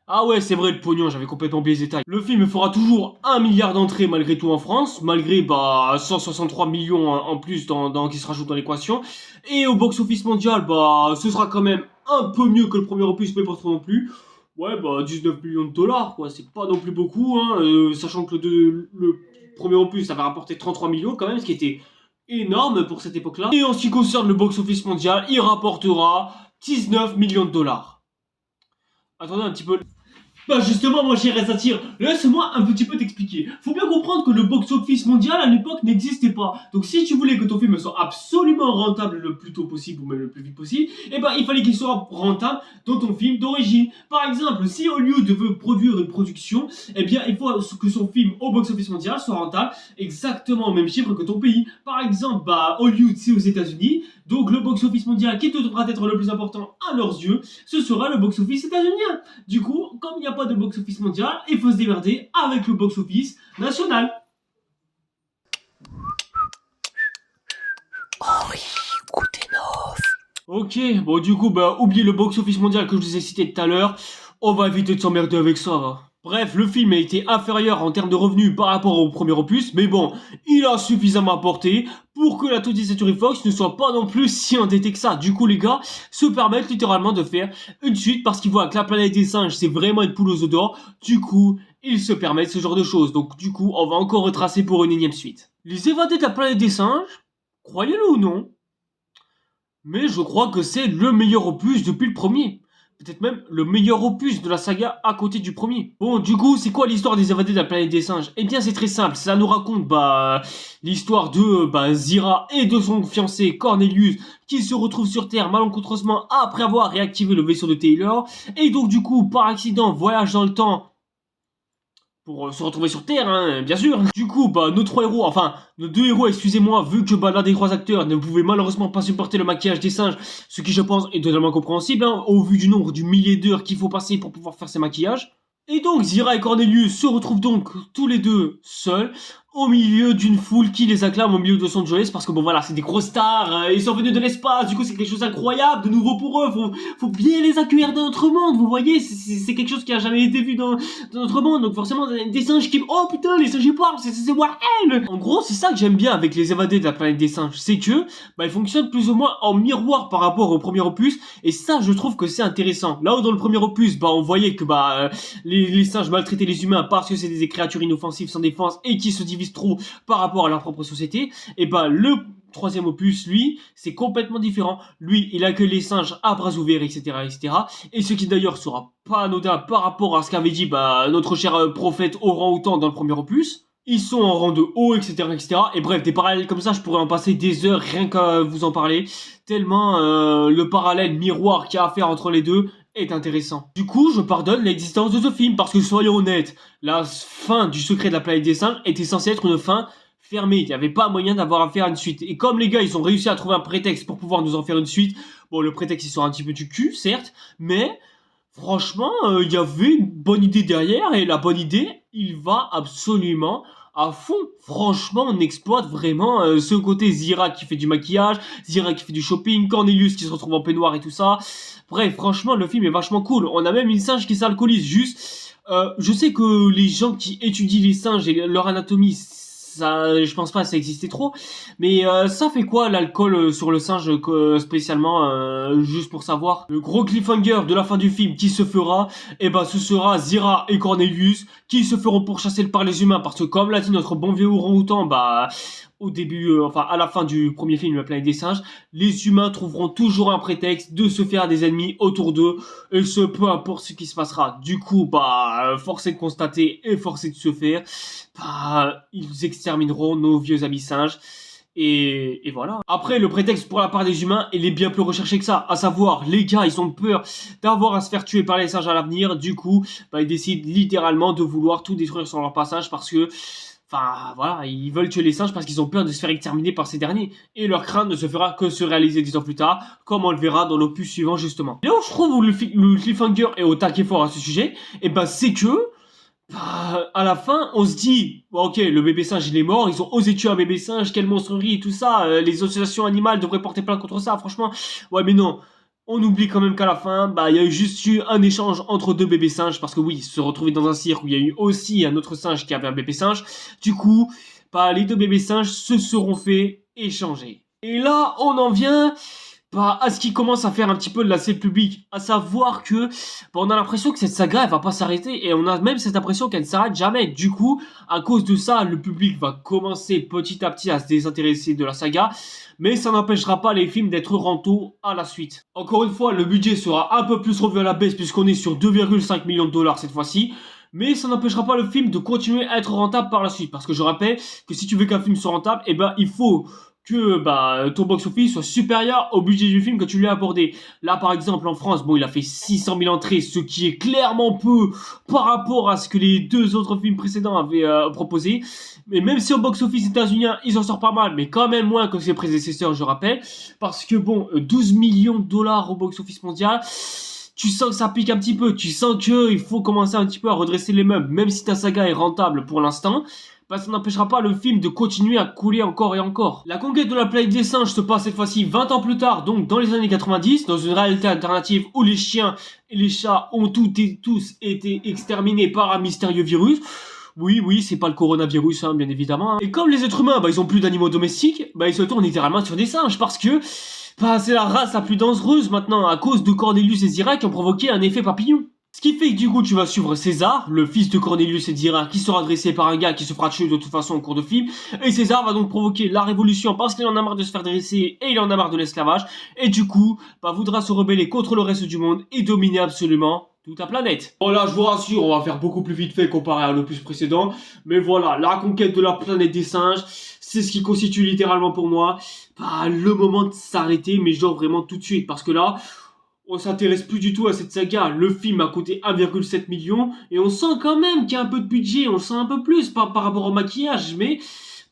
Ah ouais, c'est vrai, le pognon, j'avais complètement oublié les détails. Le film fera toujours 1 milliard d'entrées malgré tout en France, malgré 163 millions en plus qui se rajoutent dans l'équation. Et au box-office mondial, ce sera quand même un peu mieux que le premier opus, mais pas trop non plus. Ouais, 19 millions de dollars, quoi, c'est pas non plus beaucoup, hein, sachant que le premier opus, ça va rapporter 33 millions quand même, ce qui était énorme pour cette époque-là. Et en ce qui concerne le box-office mondial, il rapportera 19 millions de dollars. Attendez un petit peu. Justement, mon cher Satire, laisse-moi un petit peu t'expliquer. Faut bien comprendre que le box-office mondial à l'époque n'existait pas. Donc si tu voulais que ton film soit absolument rentable le plus tôt possible ou même le plus vite possible, il fallait qu'il soit rentable dans ton film d'origine. Par exemple, si Hollywood veut produire une production, il faut que son film au box-office mondial soit rentable exactement au même chiffre que ton pays. Par exemple, Hollywood c'est aux États-Unis, donc le box-office mondial qui devra être le plus important à leurs yeux, ce sera le box-office états-unien. Du coup, comme il n'y a pas de box-office mondial, il faut se démerder avec le box-office national. Henri Goudinov. Ok, bon du coup, oubliez le box-office mondial que je vous ai cité tout à l'heure. On va éviter de s'emmerder avec ça, va. Bref, le film a été inférieur en termes de revenus par rapport au premier opus, mais bon, il a suffisamment apporté pour que la 20th Century Fox ne soit pas non plus si endettée que ça. Du coup, les gars se permettent littéralement de faire une suite parce qu'ils voient que la planète des singes, c'est vraiment une poule aux œufs d'or. Du coup, ils se permettent ce genre de choses. Donc, du coup, on va encore retracer pour une énième suite. Les évadés de la planète des singes, croyez-le ou non, mais je crois que c'est le meilleur opus depuis le premier. Peut-être même le meilleur opus de la saga à côté du premier. Bon, du coup, c'est quoi l'histoire des évadés de la planète des singes? Eh bien, c'est très simple. Ça nous raconte l'histoire de Zira et de son fiancé Cornelius qui se retrouvent sur Terre malencontreusement après avoir réactivé le vaisseau de Taylor. Et donc, du coup, par accident, voyage dans le temps pour se retrouver sur Terre, hein, bien sûr. Du coup, nos deux héros, excusez-moi, vu que l'un des 3 acteurs ne pouvait malheureusement pas supporter le maquillage des singes, ce qui je pense est totalement compréhensible, au vu du nombre du millier d'heures qu'il faut passer pour pouvoir faire ces maquillages. Et donc, Zira et Cornelius se retrouvent donc tous les deux seuls au milieu d'une foule qui les acclame au milieu de Los Angeles parce que bon voilà, c'est des grosses stars, ils sont venus de l'espace, du coup c'est quelque chose d'incroyable, de nouveau pour eux, faut bien les accueillir dans notre monde, vous voyez, c'est quelque chose qui a jamais été vu dans notre monde, donc forcément des singes qui, oh putain les singes ils parlent, c'est Warren. En gros c'est ça que j'aime bien avec les évadés de la planète des singes, c'est que bah ils fonctionnent plus ou moins en miroir par rapport au premier opus, et ça je trouve que c'est intéressant. Là où dans le premier opus bah on voyait que les singes maltraitaient les humains parce que c'est des créatures inoffensives sans défense et qui se divisent trop par rapport à leur propre société, et bah le troisième opus, lui, c'est complètement différent. Lui, il accueille les singes à bras ouverts, etc., etc. Et ce qui d'ailleurs sera pas anodin par rapport à ce qu'avait dit notre cher prophète orang-outan dans le premier opus. Ils sont en rang de haut, etc., etc. Et bref, des parallèles comme ça, je pourrais en passer des heures rien qu'à vous en parler. Tellement le parallèle miroir qu'il y a à faire entre les deux est intéressant. Du coup, je pardonne l'existence de ce film parce que soyons honnêtes, la fin du secret de la planète des singes était censée être une fin fermée. Il n'y avait pas moyen d'avoir à faire une suite. Et comme les gars, ils ont réussi à trouver un prétexte pour pouvoir nous en faire une suite, bon, le prétexte, il sort un petit peu du cul, certes, mais franchement, il y avait une bonne idée derrière, et la bonne idée, il va absolument à fond. Franchement, on exploite vraiment ce côté Zira qui fait du maquillage, Zira qui fait du shopping, Cornelius qui se retrouve en peignoir et tout ça. Bref, franchement, le film est vachement cool. On a même une singe qui s'alcoolise, juste. Je sais que les gens qui étudient les singes et leur anatomie, ça, je pense pas que ça existait trop, mais ça fait quoi l'alcool sur le singe spécialement, juste pour savoir. Le gros cliffhanger de la fin du film qui se fera, et ben ce sera Zira et Cornelius qui se feront pourchasser par les humains, parce que comme l'a dit notre bon vieux orang-outan, au début, à la fin du premier film, La planète des singes, les humains trouveront toujours un prétexte de se faire des ennemis autour d'eux, et ce, peu importe ce qui se passera. Du coup, force est de constater et force est de se faire, ils extermineront nos vieux amis singes. Et voilà. Après, le prétexte pour la part des humains, il est bien plus recherché que ça. À savoir, les gars, ils ont peur d'avoir à se faire tuer par les singes à l'avenir. Du coup, ils décident littéralement de vouloir tout détruire sur leur passage parce que voilà, ils veulent tuer les singes parce qu'ils ont peur de se faire exterminer par ces derniers. Et leur crainte ne se fera que se réaliser 10 ans plus tard, comme on le verra dans l'opus suivant justement. Là où je trouve le cliffhanger est au taquet fort à ce sujet, c'est que à la fin, on se dit, ok, le bébé singe il est mort, ils ont osé tuer un bébé singe, quelle monstrerie et tout ça, les associations animales devraient porter plainte contre ça, franchement. Ouais, mais non. On oublie quand même qu'à la fin, il y a eu juste eu un échange entre deux bébés singes, parce que oui, ils se retrouvaient dans un cirque où il y a eu aussi un autre singe qui avait un bébé singe. Du coup, les deux bébés singes se seront fait échanger. Et là, on en vient à ce qui commence à faire un petit peu de la scène publique, à savoir que on a l'impression que cette saga elle va pas s'arrêter, et on a même cette impression qu'elle ne s'arrête jamais. Du coup, à cause de ça, le public va commencer petit à petit à se désintéresser de la saga, mais ça n'empêchera pas les films d'être rentables à la suite. Encore une fois, le budget sera un peu plus revu à la baisse puisqu'on est sur 2,5 millions de dollars cette fois-ci. Mais ça n'empêchera pas le film de continuer à être rentable par la suite, parce que je rappelle que si tu veux qu'un film soit rentable, il faut que ton box-office soit supérieur au budget du film que tu lui as abordé. Là, par exemple, en France, il a fait 600 000 entrées, ce qui est clairement peu par rapport à ce que les deux autres films précédents avaient proposé. Mais même si au box-office états-unien, ils en sortent pas mal, mais quand même moins que ses prédécesseurs, je rappelle. Parce que 12 millions de dollars au box-office mondial, tu sens que ça pique un petit peu, tu sens qu'il faut commencer un petit peu à redresser les meubles, même si ta saga est rentable pour l'instant. Ça n'empêchera pas le film de continuer à couler encore et encore. La conquête de la planète des singes se passe cette fois-ci 20 ans plus tard, donc dans les années 90, dans une réalité alternative où les chiens et les chats ont tous été exterminés par un mystérieux virus. Oui, c'est pas le coronavirus, bien évidemment. Et comme les êtres humains, ils ont plus d'animaux domestiques, ils se tournent littéralement sur des singes, parce que c'est la race la plus dangereuse maintenant, à cause de Cornelius et Zira qui ont provoqué un effet papillon. Ce qui fait que du coup tu vas suivre César, le fils de Cornelius et Zira, qui sera dressé par un gars qui se fera tuer de toute façon au cours de film, et César va donc provoquer la révolution parce qu'il en a marre de se faire dresser et il en a marre de l'esclavage, et du coup voudra se rebeller contre le reste du monde et dominer absolument toute la planète. Bon là je vous rassure, on va faire beaucoup plus vite fait comparé à l'opus précédent, mais voilà, la conquête de la planète des singes, c'est ce qui constitue littéralement pour moi le moment de s'arrêter, mais genre vraiment tout de suite, parce que là on s'intéresse plus du tout à cette saga. Le film a coûté 1,7 million et on sent quand même qu'il y a un peu de budget, on le sent un peu plus par rapport au maquillage, mais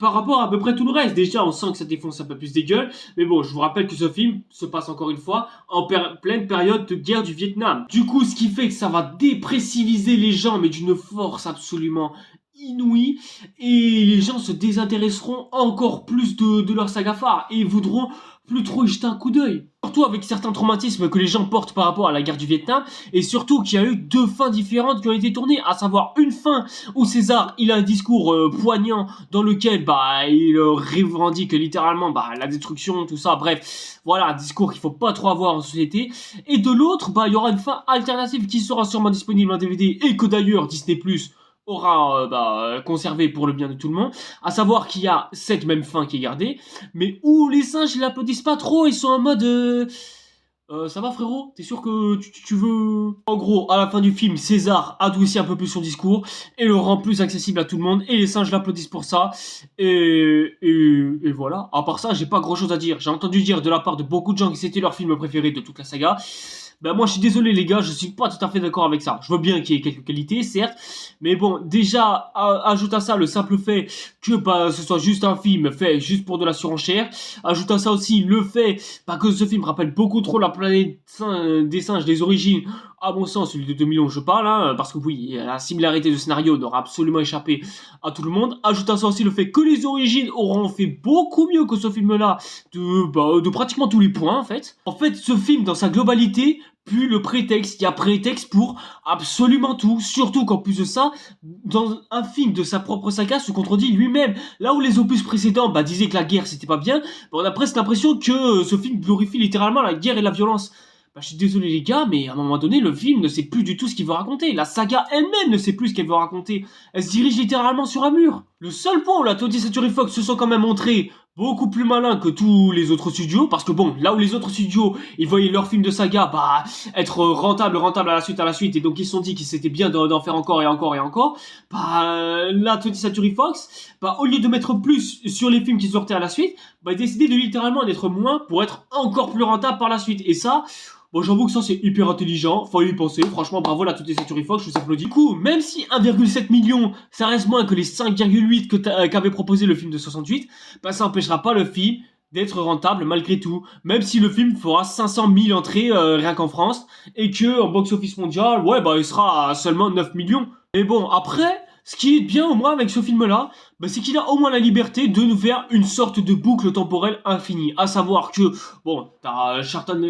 par rapport à peu près tout le reste. Déjà, on sent que ça défonce un peu plus des gueules, mais bon, je vous rappelle que ce film se passe encore une fois en pleine période de guerre du Vietnam. Du coup, ce qui fait que ça va dépressiviser les gens, mais d'une force absolument inouïe et les gens se désintéresseront encore plus de leur saga phare et voudront plus trop y jeter un coup d'œil. Surtout avec certains traumatismes que les gens portent par rapport à la guerre du Vietnam et surtout qu'il y a eu deux fins différentes qui ont été tournées, à savoir une fin où César il a un discours poignant dans lequel il revendique littéralement la destruction, tout ça, bref, voilà un discours qu'il faut pas trop avoir en société, et de l'autre il y aura une fin alternative qui sera sûrement disponible en DVD et que d'ailleurs Disney Plus aura conservé pour le bien de tout le monde, à savoir qu'il y a cette même fin qui est gardée, mais où les singes ils applaudissent pas trop, ils sont en mode ça va frérot, t'es sûr que tu veux... En gros, à la fin du film, César adoucit un peu plus son discours et le rend plus accessible à tout le monde, et les singes l'applaudissent pour ça, et voilà. À part ça, j'ai pas grand chose à dire. J'ai entendu dire de la part de beaucoup de gens que c'était leur film préféré de toute la saga. Moi je suis désolé les gars, je suis pas tout à fait d'accord avec ça. Je veux bien qu'il y ait quelques qualités, certes, mais bon, déjà, ajoute à ça le simple fait que ce soit juste un film fait juste pour de la surenchère. Ajoute à ça aussi le fait que ce film rappelle beaucoup trop la planète des singes des origines. À mon sens, celui de 2011 je parle, hein, parce que oui, la similarité de scénario n'aura absolument échappé à tout le monde. Ajoute à ça aussi le fait que les origines auront fait beaucoup mieux que ce film-là de pratiquement tous les points en fait. En fait, ce film dans sa globalité pue le prétexte. Il y a prétexte pour absolument tout, surtout qu'en plus de ça, dans un film de sa propre saga, se contredit lui-même. Là où les opus précédents disaient que la guerre c'était pas bien, on a presque l'impression que ce film glorifie littéralement la guerre et la violence. Je suis désolé les gars, mais à un moment donné, le film ne sait plus du tout ce qu'il veut raconter. La saga elle-même ne sait plus ce qu'elle veut raconter. Elle se dirige littéralement sur un mur. Le seul point où la 20th Century Fox se sont quand même montrés beaucoup plus malins que tous les autres studios, parce que bon, là où les autres studios, ils voyaient leur film de saga, être rentable à la suite, et donc ils se sont dit qu'ils c'était bien d'en faire encore et encore et encore, la 20th Century Fox, au lieu de mettre plus sur les films qui sortaient à la suite, ils décidaient de littéralement en être moins pour être encore plus rentable par la suite, et ça... Bon, j'avoue que ça c'est hyper intelligent, faut y penser, franchement bravo la 20th Century Fox, je vous applaudis. Du coup, même si 1,7 million, ça reste moins que les 5,8 qu'avait proposé le film de 68, ça n'empêchera pas le film d'être rentable malgré tout, même si le film fera 500 000 entrées rien qu'en France, et que en box-office mondial, il sera à seulement 9 millions. Mais bon, après... Ce qui est bien au moins avec ce film-là, c'est qu'il a au moins la liberté de nous faire une sorte de boucle temporelle infinie. À savoir que, t'as Charlton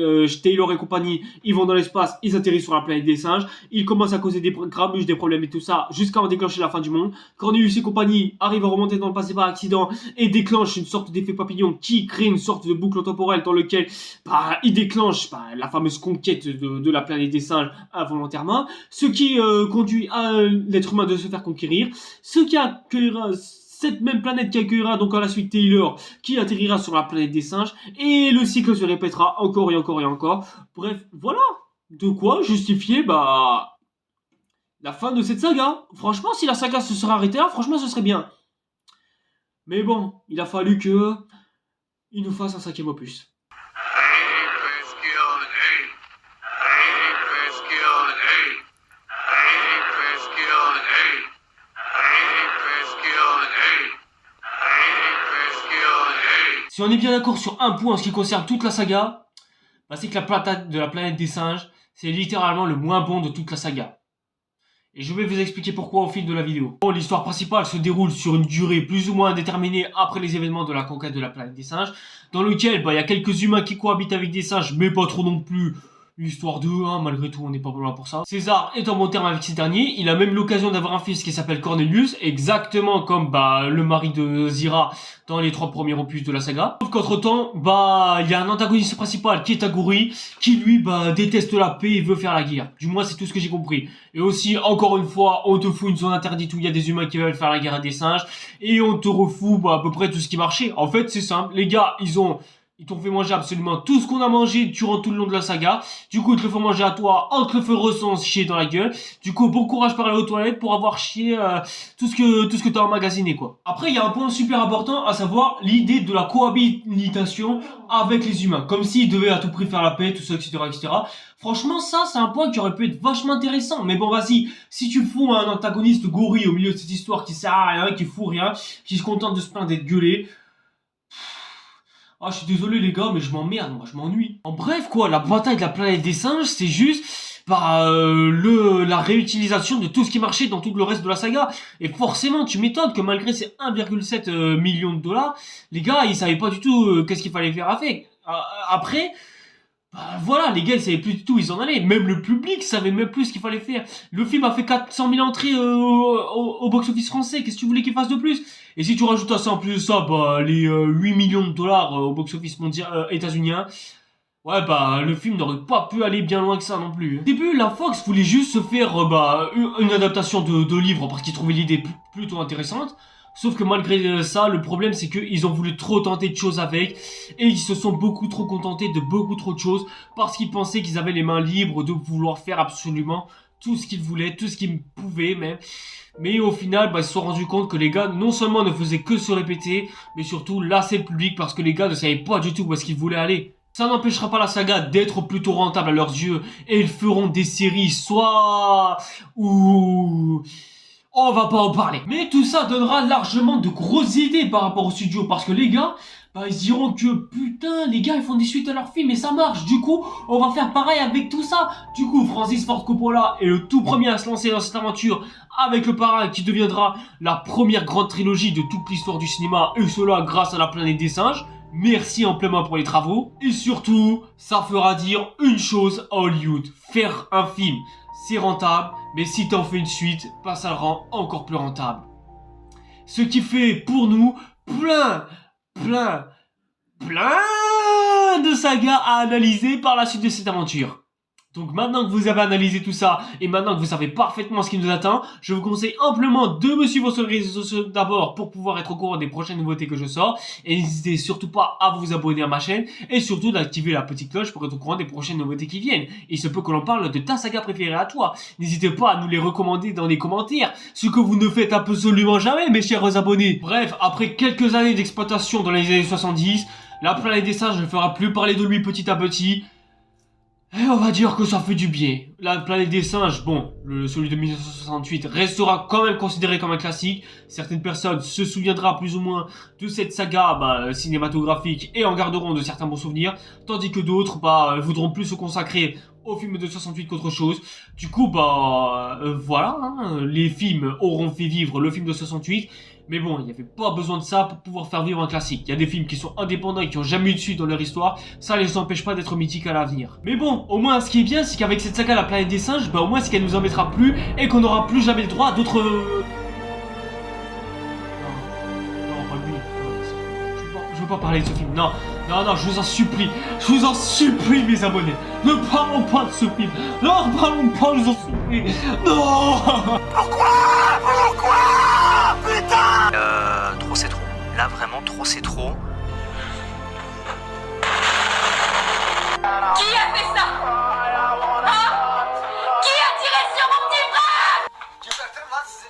Taylor et compagnie, ils vont dans l'espace, ils atterrissent sur la planète des singes, ils commencent à causer des grabuges, des problèmes et tout ça, jusqu'à en déclencher la fin du monde. Cornelius et compagnie arrivent à remonter dans le passé par accident et déclenchent une sorte d'effet papillon qui crée une sorte de boucle temporelle dans lequel, ils déclenchent la fameuse conquête de la planète des singes involontairement, ce qui conduit à l'être humain de se faire conquérir. Ce qui accueillera cette même planète qui accueillera donc à la suite Taylor qui atterrira sur la planète des singes et le cycle se répétera encore et encore et encore. Bref, voilà de quoi justifier la fin de cette saga. Franchement, si la saga se serait arrêtée là, franchement ce serait bien. Mais bon, il a fallu que il nous fasse un 5e opus. Si on est bien d'accord sur un point en ce qui concerne toute la saga, c'est que la patate de la planète des singes, c'est littéralement le moins bon de toute la saga. Et je vais vous expliquer pourquoi au fil de la vidéo. Bon, l'histoire principale se déroule sur une durée plus ou moins indéterminée après les événements de la conquête de la planète des singes, dans lequel il y a quelques humains qui cohabitent avec des singes, mais pas trop non plus. L'histoire d'eux, malgré tout, on n'est pas bon là pour ça. César est en bon terme avec ces derniers, il a même l'occasion d'avoir un fils qui s'appelle Cornelius, exactement comme le mari de Zira dans les 3 premiers opus de la saga. Sauf qu'entre temps, il y a un antagoniste principal qui est Aguri, qui lui, déteste la paix et veut faire la guerre. Du moins, c'est tout ce que j'ai compris. Et aussi, encore une fois, on te fout une zone interdite où il y a des humains qui veulent faire la guerre à des singes, et on te refout à peu près tout ce qui marchait. En fait, c'est simple, les gars, ils t'ont fait manger absolument tout ce qu'on a mangé durant tout le long de la saga. Du coup, ils te le font manger à toi, on te le fait chier dans la gueule. Du coup, bon courage par aller aux toilettes pour avoir chié tout ce que t'as emmagasiné, quoi. Après, il y a un point super important, à savoir l'idée de la cohabitation avec les humains. Comme s'ils devaient à tout prix faire la paix, tout ça, etc., etc. Franchement, ça, c'est un point qui aurait pu être vachement intéressant. Mais bon, vas-y, si tu fous un antagoniste gorille au milieu de cette histoire qui sert à rien, qui fout rien, qui se contente de se plaindre d'être gueulé... je suis désolé les gars, mais je m'emmerde, moi je m'ennuie. En bref quoi, la bataille de la planète des singes, c'est juste la réutilisation de tout ce qui marchait dans tout le reste de la saga. Et forcément, tu m'étonnes que malgré ces 1,7 million de dollars, les gars, ils savaient pas du tout qu'est-ce qu'il fallait faire avec. Après, voilà, les gars, ils savaient plus du tout où ils en allaient. Même le public savait même plus ce qu'il fallait faire. Le film a fait 400 000 entrées au box-office français. Qu'est-ce que tu voulais qu'il fasse de plus? Et si tu rajoutes à ça, en plus de ça, les 8 millions de dollars au box-office mondial états-unien, ouais, le film n'aurait pas pu aller bien loin que ça non plus. Au début, la Fox voulait juste se faire une adaptation de livre parce qu'ils trouvaient l'idée plutôt intéressante. Sauf que malgré ça, le problème c'est qu'ils ont voulu trop tenter de choses avec et ils se sont beaucoup trop contentés de beaucoup trop de choses parce qu'ils pensaient qu'ils avaient les mains libres de vouloir faire absolument tout ce qu'ils voulaient, tout ce qu'ils pouvaient même. Mais au final, ils se sont rendus compte que les gars non seulement ne faisaient que se répéter, mais surtout lasser le public parce que les gars ne savaient pas du tout où est-ce qu'ils voulaient aller. Ça n'empêchera pas la saga d'être plutôt rentable à leurs yeux et ils feront des séries soit ou... On va pas en parler. Mais tout ça donnera largement de grosses idées par rapport au studio. Parce que les gars, ils se diront que putain, les gars, ils font des suites à leurs films et ça marche. Du coup, on va faire pareil avec tout ça. Du coup, Francis Ford Coppola est le tout premier à se lancer dans cette aventure avec Le Parrain qui deviendra la première grande trilogie de toute l'histoire du cinéma. Et cela grâce à La Planète des Singes. Merci amplement pour les travaux. Et surtout, ça fera dire une chose à Hollywood. Faire un film, c'est rentable, mais si t'en fais une suite, ça le rend encore plus rentable. Ce qui fait pour nous plein de sagas à analyser par la suite de cette aventure. Donc maintenant que vous avez analysé tout ça et maintenant que vous savez parfaitement ce qui nous attend, je vous conseille amplement de me suivre sur les réseaux sociaux d'abord pour pouvoir être au courant des prochaines nouveautés que je sors. Et n'hésitez surtout pas à vous abonner à ma chaîne et surtout d'activer la petite cloche pour être au courant des prochaines nouveautés qui viennent. Il se peut que l'on parle de ta saga préférée à toi. N'hésitez pas à nous les recommander dans les commentaires, ce que vous ne faites absolument jamais mes chers abonnés. Bref, après quelques années d'exploitation dans les années 70, La Planète des Singes ne fera plus parler de lui petit à petit. Et on va dire que ça fait du bien. La Planète des Singes, bon, celui de 1968 restera quand même considéré comme un classique. Certaines personnes se souviendront plus ou moins de cette saga cinématographique et en garderont de certains bons souvenirs. Tandis que d'autres voudront plus se consacrer au film de 68 qu'autre chose. Du coup, voilà, les films auront fait vivre le film de 68. Mais bon, il n'y avait pas besoin de ça pour pouvoir faire vivre un classique. Il y a des films qui sont indépendants et qui n'ont jamais eu de suite dans leur histoire. Ça les empêche pas d'être mythiques à l'avenir. Mais bon, au moins ce qui est bien, c'est qu'avec cette saga La Planète des Singes, au moins c'est qu'elle nous en mettra plus et qu'on n'aura plus jamais le droit à d'autres... Non, pas lui. Je veux pas parler de ce film. Non, je vous en supplie. Je vous en supplie, mes abonnés. Ne parlons pas de ce film. Non, ne parlons pas, je vous en supplie. Non. Pourquoi putain. Trop c'est trop. Là vraiment trop c'est trop. Qui a fait ça? Qui a tiré sur mon petit frère? Gebertirim lan sizi.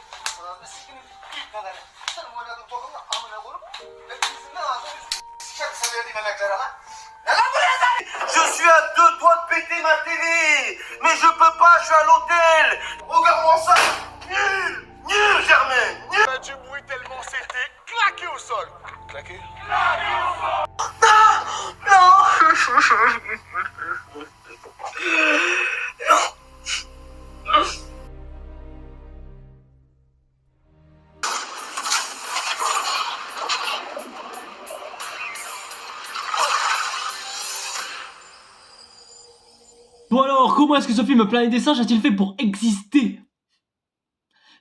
Sikinin ilk nedeni. Sen oynadın tokamla amına koyup hepinizin de ağzını sikerim sen verdiğin emeklere lan. Ne lan buraya sen? Je suis à 2 doigts de péter ma télé. Mais je peux pas, je suis à l'hôtel. Regarde-moi ça. Nul, Germain. Nul. Du bruit tellement c'était claqué au sol. Claqué? Claqué au sol. Non. Bon alors, comment est-ce que ce film Planète des Singes a-t-il fait pour exister?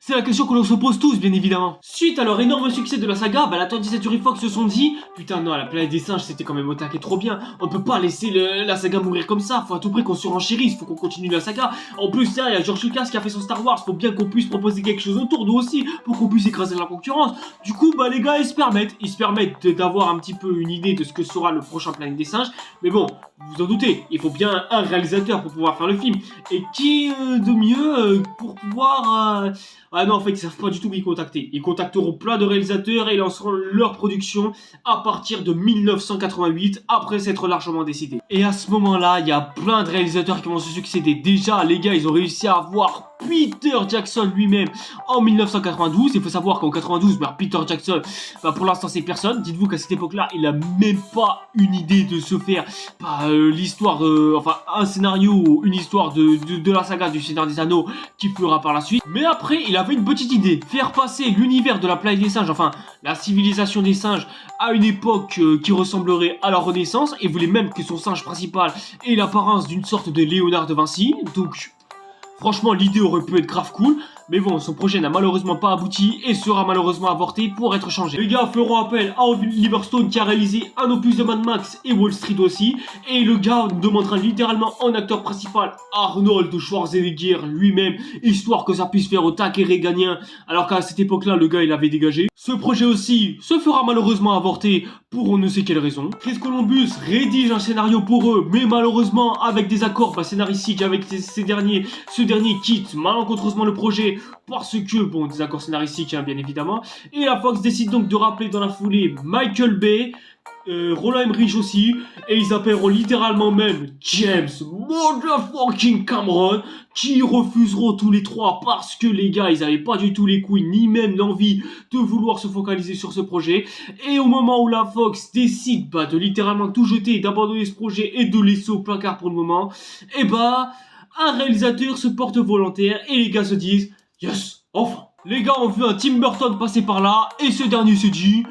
C'est la question que l'on se pose tous, bien évidemment. Suite à leur énorme succès de la saga, la 20th Century Fox se sont dit putain non, La Planète des Singes c'était quand même au taquet trop bien. On peut pas laisser la saga mourir comme ça. Faut à tout prix qu'on surenchérisse, faut qu'on continue la saga. En plus là, il y a George Lucas qui a fait son Star Wars. Faut bien qu'on puisse proposer quelque chose autour nous aussi pour qu'on puisse écraser la concurrence. Du coup, les gars, ils se permettent d'avoir un petit peu une idée de ce que sera le prochain Planète des Singes. Mais bon, vous en doutez, il faut bien un réalisateur pour pouvoir faire le film. Et qui de mieux pour pouvoir... Ah non, en fait, ils savent pas du tout qui contacter. Ils contacteront plein de réalisateurs et lanceront leur production à partir de 1988, après s'être largement décidé. Et à ce moment-là, il y a plein de réalisateurs qui vont se succéder. Déjà, les gars, ils ont réussi à avoir Peter Jackson lui-même en 1992. Il faut savoir qu'en 92, bah, Peter Jackson, bah, pour l'instant c'est personne. Dites-vous qu'à cette époque-là, il a même pas une idée de se faire l'histoire, enfin un scénario ou une histoire de la saga du Seigneur des Anneaux qui fera par la suite. Mais après, il avait une petite idée, faire passer l'univers de la planète des singes, enfin la civilisation des singes, à une époque qui ressemblerait à la Renaissance, et voulait même que son singe principal ait l'apparence d'une sorte de Léonard de Vinci. Donc franchement, l'idée aurait pu être grave cool, mais bon, son projet n'a malheureusement pas abouti et sera malheureusement avorté pour être changé. Les gars feront appel à Oliver Stone qui a réalisé un opus de Mad Max et Wall Street aussi, et le gars demandera littéralement en acteur principal Arnold Schwarzenegger lui-même, histoire que ça puisse faire au taquet réganien, alors qu'à cette époque-là, le gars il avait dégagé. Ce projet aussi se fera malheureusement avorter pour on ne sait quelle raison. Chris Columbus rédige un scénario pour eux, mais malheureusement avec des accords scénaristiques avec ce dernier quitte malencontreusement le projet parce que, bon, des accords scénaristiques hein, bien évidemment, et la Fox décide donc de rappeler dans la foulée Michael Bay, Roland Emmerich aussi, et ils appelleront littéralement même James motherfucking Cameron, qui refuseront tous les trois parce que les gars ils avaient pas du tout les couilles ni même l'envie de vouloir se focaliser sur ce projet. Et au moment où la Fox décide de littéralement tout jeter, d'abandonner ce projet et de laisser au placard pour le moment, et un réalisateur se porte volontaire et les gars se disent yes, enfin. Les gars ont vu un Tim Burton passer par là et ce dernier s'est dit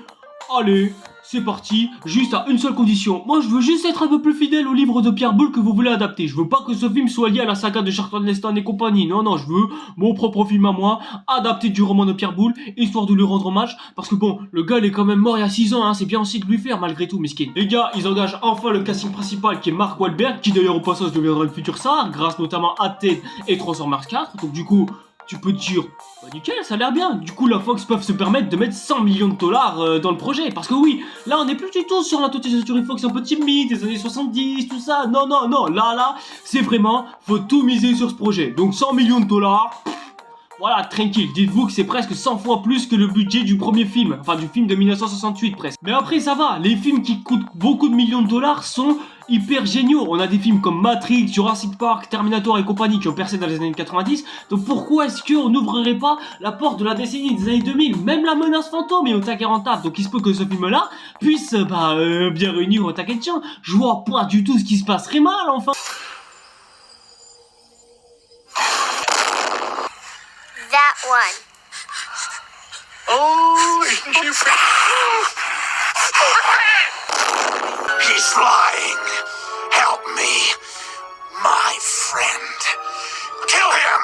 allez, c'est parti, juste à une seule condition. Moi je veux juste être un peu plus fidèle au livre de Pierre Boulle que vous voulez adapter. Je veux pas que ce film soit lié à la saga de Charlton Heston et compagnie. Non, je veux mon propre film à moi, adapté du roman de Pierre Boulle, histoire de lui rendre hommage. Parce que bon, le gars il est quand même mort il y a 6 ans, hein, c'est bien aussi de lui faire malgré tout, miskin. Les gars, ils engagent enfin le casting principal qui est Mark Wahlberg, qui d'ailleurs au passage deviendra le futur Tsar, grâce notamment à Ted et Transformers 4. Donc du coup, tu peux te dire, nickel, ça a l'air bien. Du coup, la Fox peuvent se permettre de mettre 100 millions de dollars dans le projet. Parce que oui, là, on n'est plus du tout sur la Toy Story Fox un peu timide, des années 70, tout ça. Non. Là, c'est vraiment, faut tout miser sur ce projet. Donc 100 millions de dollars, voilà, tranquille. Dites-vous que c'est presque 100 fois plus que le budget du premier film. Enfin, du film de 1968 presque. Mais après, ça va. Les films qui coûtent beaucoup de millions de dollars sont hyper géniaux. On a des films comme Matrix, Jurassic Park, Terminator et compagnie qui ont percé dans les années 90. Donc pourquoi est-ce qu'on n'ouvrirait pas la porte de la décennie des années 2000? Même La Menace Fantôme est au taquet rentable. Donc il se peut que ce film-là puisse bien réunir au taquet de chien. Je vois pas du tout ce qui se passerait mal, enfin. That one. Oh, isn't she He's flying. Help me, my friend. Kill him.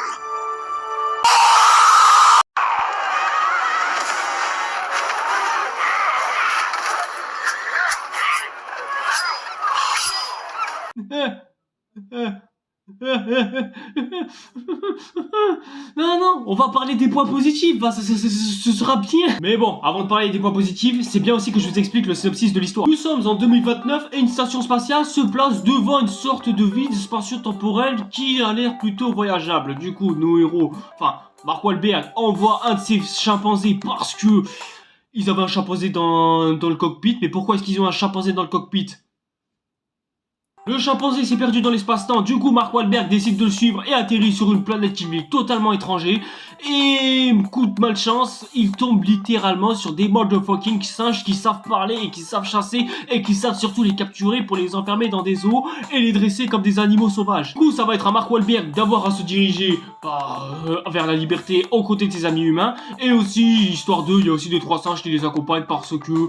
Non, on va parler des points positifs, ce sera bien. Mais bon, avant de parler des points positifs, c'est bien aussi que je vous explique le synopsis de l'histoire. Nous sommes en 2029 et une station spatiale se place devant une sorte de vide spatio-temporel qui a l'air plutôt voyageable. Du coup, nos héros, enfin, Mark Wahlberg envoie un de ses chimpanzés parce que ils avaient un chimpanzé dans le cockpit. Mais pourquoi est-ce qu'ils ont un chimpanzé dans le cockpit ? Le chimpanzé s'est perdu dans l'espace-temps, du coup Mark Wahlberg décide de le suivre et atterrit sur une planète qui lui est totalement étranger. Et coup de malchance, il tombe littéralement sur des motherfucking singes qui savent parler et qui savent chasser et qui savent surtout les capturer pour les enfermer dans des zoos et les dresser comme des animaux sauvages. Du coup ça va être à Mark Wahlberg d'avoir à se diriger vers la liberté aux côtés de ses amis humains. Et aussi, histoire d'eux, il y a aussi 2-3 singes qui les accompagnent parce que...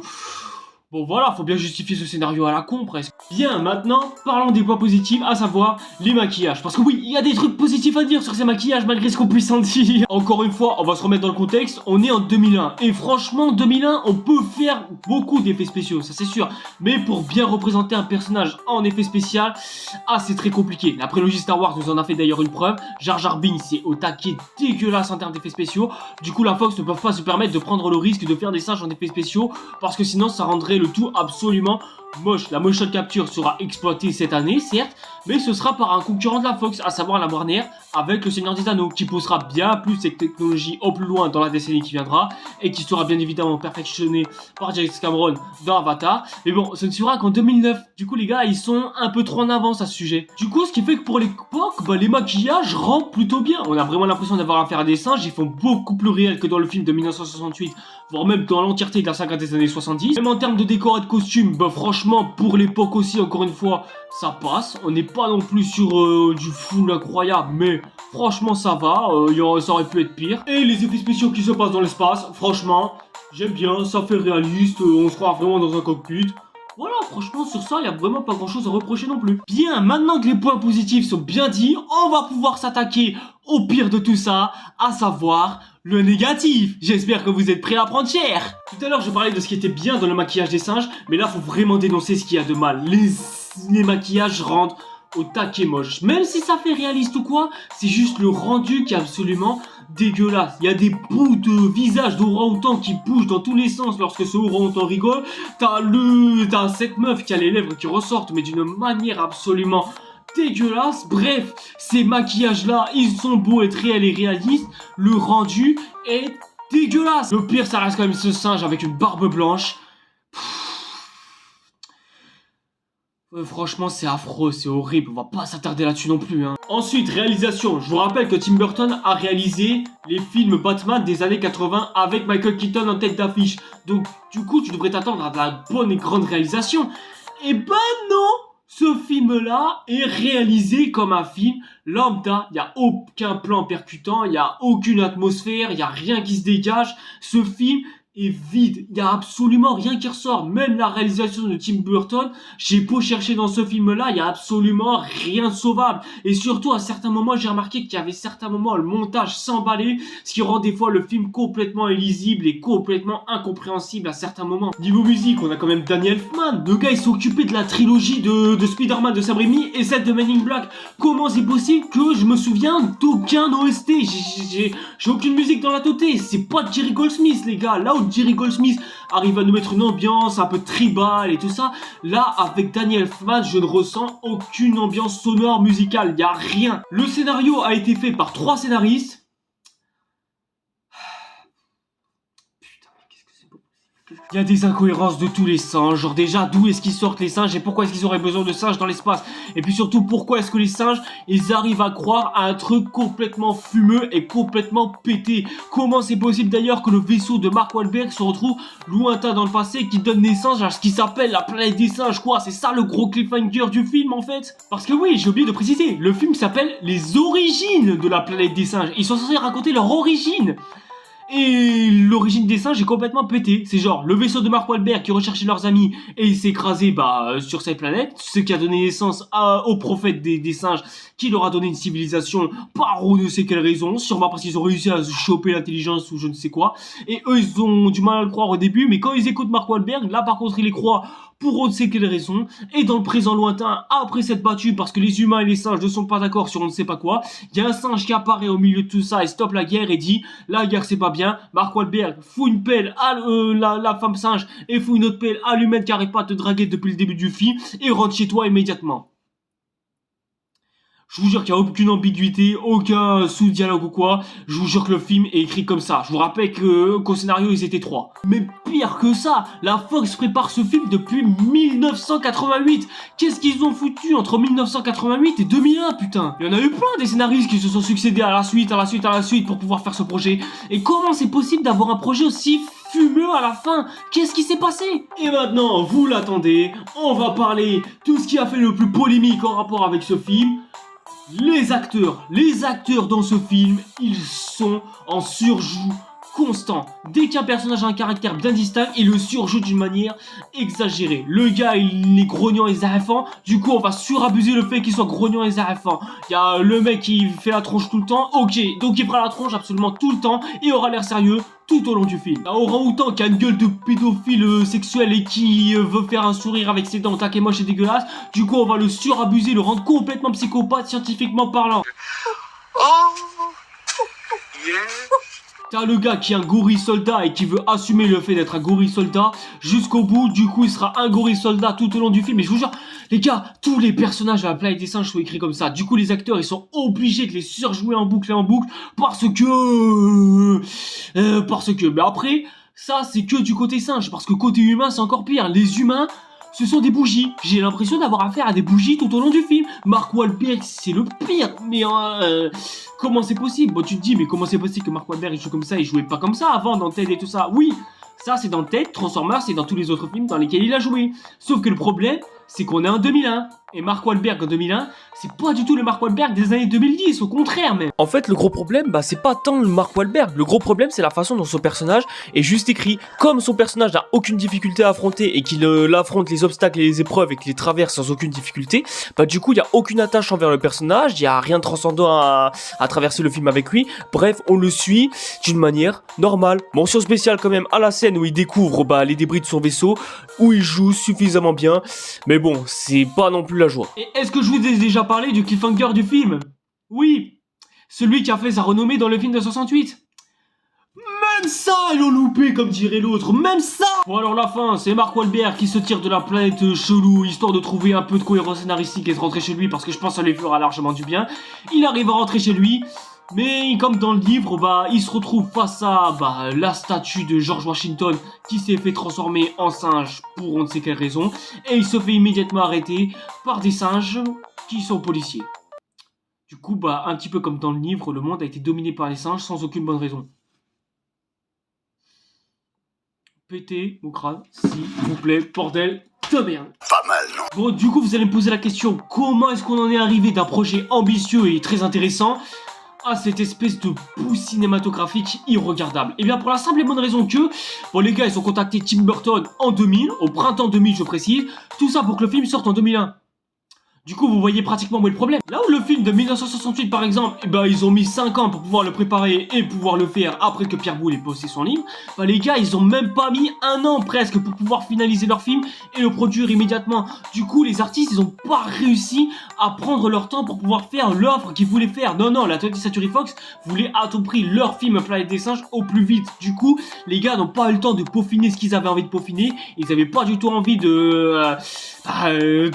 Bon voilà, faut bien justifier ce scénario à la con presque. Bien, maintenant, parlons des points positifs, à savoir les maquillages. Parce que oui, il y a des trucs positifs à dire sur ces maquillages malgré ce qu'on puisse en dire. Encore une fois, on va se remettre dans le contexte, on est en 2001. Et franchement, 2001, on peut faire beaucoup d'effets spéciaux, ça c'est sûr. Mais pour bien représenter un personnage en effet spécial, c'est très compliqué. La prélogie Star Wars nous en a fait d'ailleurs une preuve. Jar Jar Binks c'est au taquet dégueulasse en termes d'effets spéciaux. Du coup, la Fox ne peut pas se permettre de prendre le risque de faire des singes en effets spéciaux. Parce que sinon, ça rendrait le tout absolument moche. La motion capture sera exploitée cette année, certes, mais ce sera par un concurrent de la Fox, à savoir la Warner, avec le Seigneur des Anneaux, qui poussera bien plus cette technologie au plus loin dans la décennie qui viendra, et qui sera bien évidemment perfectionné par James Cameron dans Avatar. Mais bon, ce ne sera qu'en 2009. Du coup, les gars, ils sont un peu trop en avance à ce sujet. Du coup, ce qui fait que pour l'époque, bah, les maquillages rendent plutôt bien. On a vraiment l'impression d'avoir affaire à des singes. Ils font beaucoup plus réel que dans le film de 1968, voire même dans l'entièreté de la saga des années 70. Même en termes de décor et de costumes, bah franchement, pour l'époque aussi, encore une fois, ça passe. On n'est pas non plus sur du full incroyable, mais franchement, ça va. Ça aurait pu être pire. Et les effets spéciaux qui se passent dans l'espace, franchement, j'aime bien. Ça fait réaliste. On se croit vraiment dans un cockpit. Voilà, franchement, sur ça, il n'y a vraiment pas grand-chose à reprocher non plus. Bien, maintenant que les points positifs sont bien dits, on va pouvoir s'attaquer au pire de tout ça, à savoir le négatif. J'espère que vous êtes prêts à prendre cher. Tout à l'heure, je parlais de ce qui était bien dans le maquillage des singes, mais là, faut vraiment dénoncer ce qu'il y a de mal. Les maquillages rendent au taquet moche. Même si ça fait réaliste ou quoi, c'est juste le rendu qui est absolument dégueulasse. Il y a des bouts de visage d'orang-outan qui bougent dans tous les sens lorsque ce orang-outan rigole. T'as cette meuf qui a les lèvres qui ressortent, mais d'une manière absolument dégueulasse. Bref, ces maquillages-là, ils sont beaux être réels et réalistes. Le rendu est dégueulasse. Le pire, ça reste quand même ce singe avec une barbe blanche. Franchement, c'est affreux, c'est horrible, on va pas s'attarder là-dessus non plus. Hein. Ensuite, réalisation. Je vous rappelle que Tim Burton a réalisé les films Batman des années 80 avec Michael Keaton en tête d'affiche. Donc, du coup, tu devrais t'attendre à de la bonne et grande réalisation. Et ben non, ce film-là est réalisé comme un film lambda. Il n'y a aucun plan percutant, il n'y a aucune atmosphère, il n'y a rien qui se dégage. Ce film est vide, il n'y a absolument rien qui ressort. Même la réalisation de Tim Burton, j'ai beau chercher dans ce film-là, il n'y a absolument rien de sauvable. Et surtout, à certains moments, j'ai remarqué qu'il y avait certains moments, le montage s'emballait, ce qui rend des fois le film complètement illisible et complètement incompréhensible à certains moments. Niveau musique, on a quand même Danny Elfman. Le gars, il s'est occupé de la trilogie de Spider-Man de Sam Raimi et celle de Men in Black. Comment c'est possible que je me souviens d'aucun OST? J'ai aucune musique dans la totée. C'est pas Jerry Goldsmith, les gars. Là où Jerry Goldsmith arrive à nous mettre une ambiance un peu tribale et tout ça, là avec Danny Elfman je ne ressens aucune ambiance sonore musicale, il n'y a rien. Le scénario a été fait par 3 scénaristes. Il y a des incohérences de tous les singes, genre déjà d'où est-ce qu'ils sortent les singes et pourquoi est-ce qu'ils auraient besoin de singes dans l'espace, et puis surtout pourquoi est-ce que les singes ils arrivent à croire à un truc complètement fumeux et complètement pété. Comment c'est possible d'ailleurs que le vaisseau de Mark Wahlberg se retrouve lointain dans le passé qui donne naissance à ce qui s'appelle la planète des singes, quoi? C'est ça le gros cliffhanger du film en fait. Parce que oui, j'ai oublié de préciser, le film s'appelle Les Origines de la planète des singes, ils sont censés raconter leur origine. Et l'origine des singes est complètement pétée. C'est genre le vaisseau de Mark Wahlberg qui recherchait leurs amis et il s'est écrasé sur cette planète, ce qui a donné naissance au prophète des singes qui leur a donné une civilisation par on ne sait quelle raison, sûrement parce qu'ils ont réussi à choper l'intelligence ou je ne sais quoi. Et eux ils ont du mal à le croire au début, mais quand ils écoutent Mark Wahlberg, là par contre ils les croient pour on ne sait quelle raison. Et dans le présent lointain, après s'être battu parce que les humains et les singes ne sont pas d'accord sur on ne sait pas quoi, il y a un singe qui apparaît au milieu de tout ça et stoppe la guerre et dit la guerre c'est pas bien. Mark Wahlberg fout une pelle à la femme singe et fout une autre pelle à l'humaine qui arrête pas de te draguer depuis le début du film et rentre chez toi immédiatement. Je vous jure qu'il n'y a aucune ambiguïté, aucun sous-dialogue ou quoi. Je vous jure que le film est écrit comme ça. Je vous rappelle qu'au scénario, ils étaient 3. Mais pire que ça, la Fox prépare ce film depuis 1988. Qu'est-ce qu'ils ont foutu entre 1988 et 2001, putain? Il y en a eu plein des scénaristes qui se sont succédés à la suite pour pouvoir faire ce projet. Et comment c'est possible d'avoir un projet aussi fumeux à la fin? Qu'est-ce qui s'est passé? Et maintenant, vous l'attendez, on va parler tout ce qui a fait le plus polémique en rapport avec ce film. Les acteurs dans ce film, ils sont en surjoue constant. Dès qu'un personnage a un caractère bien distinct, il le surjoue d'une manière exagérée. Le gars, il est grognant et zarefant, du coup on va surabuser le fait qu'il soit grognant et zarefant. Il y a le mec qui fait la tronche tout le temps, ok, donc il fera la tronche absolument tout le temps et aura l'air sérieux tout au long du film. Un orang-outan qui a une gueule de pédophile sexuel et qui veut faire un sourire avec ses dents taquet moche et dégueulasse, du coup on va le surabuser, le rendre complètement psychopathe scientifiquement parlant. Oh, yeah. T'as le gars qui est un gorille soldat et qui veut assumer le fait d'être un gorille soldat jusqu'au bout. Du coup, il sera un gorille soldat tout au long du film. Et je vous jure, les gars, tous les personnages de la planète des singes sont écrits comme ça. Du coup, les acteurs, ils sont obligés de les surjouer en boucle et en boucle parce que... Mais après, ça, c'est que du côté singe. Parce que côté humain, c'est encore pire. Les humains... ce sont des bougies. J'ai l'impression d'avoir affaire à des bougies tout au long du film. Mark Wahlberg, c'est le pire. Mais comment c'est possible? Bon, tu te dis, mais comment c'est possible que Mark Wahlberg il joue comme ça? Il jouait pas comme ça avant dans Ted et tout ça. Oui, ça c'est dans Ted, Transformers, c'est dans tous les autres films dans lesquels il a joué. Sauf que le problème, c'est qu'on est en 2001. Et Mark Wahlberg en 2001, c'est pas du tout le Mark Wahlberg des années 2010, au contraire même. En fait, le gros problème, c'est pas tant le Mark Wahlberg. Le gros problème, c'est la façon dont son personnage est juste écrit. Comme son personnage n'a aucune difficulté à affronter et qu'il affronte les obstacles et les épreuves et qu'il les traverse sans aucune difficulté, du coup, il y a aucune attache envers le personnage, il y a rien de transcendant à traverser le film avec lui. Bref, on le suit d'une manière normale. Mention spéciale quand même à la scène où il découvre les débris de son vaisseau, où il joue suffisamment bien. Mais bon, c'est pas non plus la joie. Et est-ce que je vous ai déjà parlé du cliffhanger du film? Oui, celui qui a fait sa renommée dans le film de 68. Même ça, ils l'ont loupé, comme dirait l'autre, même ça. Bon alors la fin, c'est Mark Wahlberg qui se tire de la planète chelou, histoire de trouver un peu de cohérence scénaristique et de rentrer chez lui, parce que je pense que ça lui fera largement du bien. Il arrive à rentrer chez lui, mais comme dans le livre, il se retrouve face à la statue de George Washington qui s'est fait transformer en singe pour on ne sait quelle raison, et il se fait immédiatement arrêter par des singes qui sont policiers. Du coup, un petit peu comme dans le livre, le monde a été dominé par les singes sans aucune bonne raison. Pétez mon crâne, s'il vous plaît, bordel de merde. Pas mal, non? Bon, du coup, vous allez me poser la question, comment est-ce qu'on en est arrivé d'un projet ambitieux et très intéressant à cette espèce de bout cinématographique irregardable? Et bien pour la simple et bonne raison que, les gars, ils ont contacté Tim Burton en 2000, au printemps 2000 je précise, tout ça pour que le film sorte en 2001. Du coup, vous voyez pratiquement où est le problème. Là où le film de 1968, par exemple, ils ont mis 5 ans pour pouvoir le préparer et pouvoir le faire après que Pierre Boulle ait posté son livre, les gars, ils ont même pas mis 1 an presque pour pouvoir finaliser leur film et le produire immédiatement. Du coup, les artistes, ils ont pas réussi à prendre leur temps pour pouvoir faire l'offre qu'ils voulaient faire. Non, la 20th Century Fox voulait à tout prix leur film Planète des Singes au plus vite. Du coup, les gars n'ont pas eu le temps de peaufiner ce qu'ils avaient envie de peaufiner. Ils avaient pas du tout envie de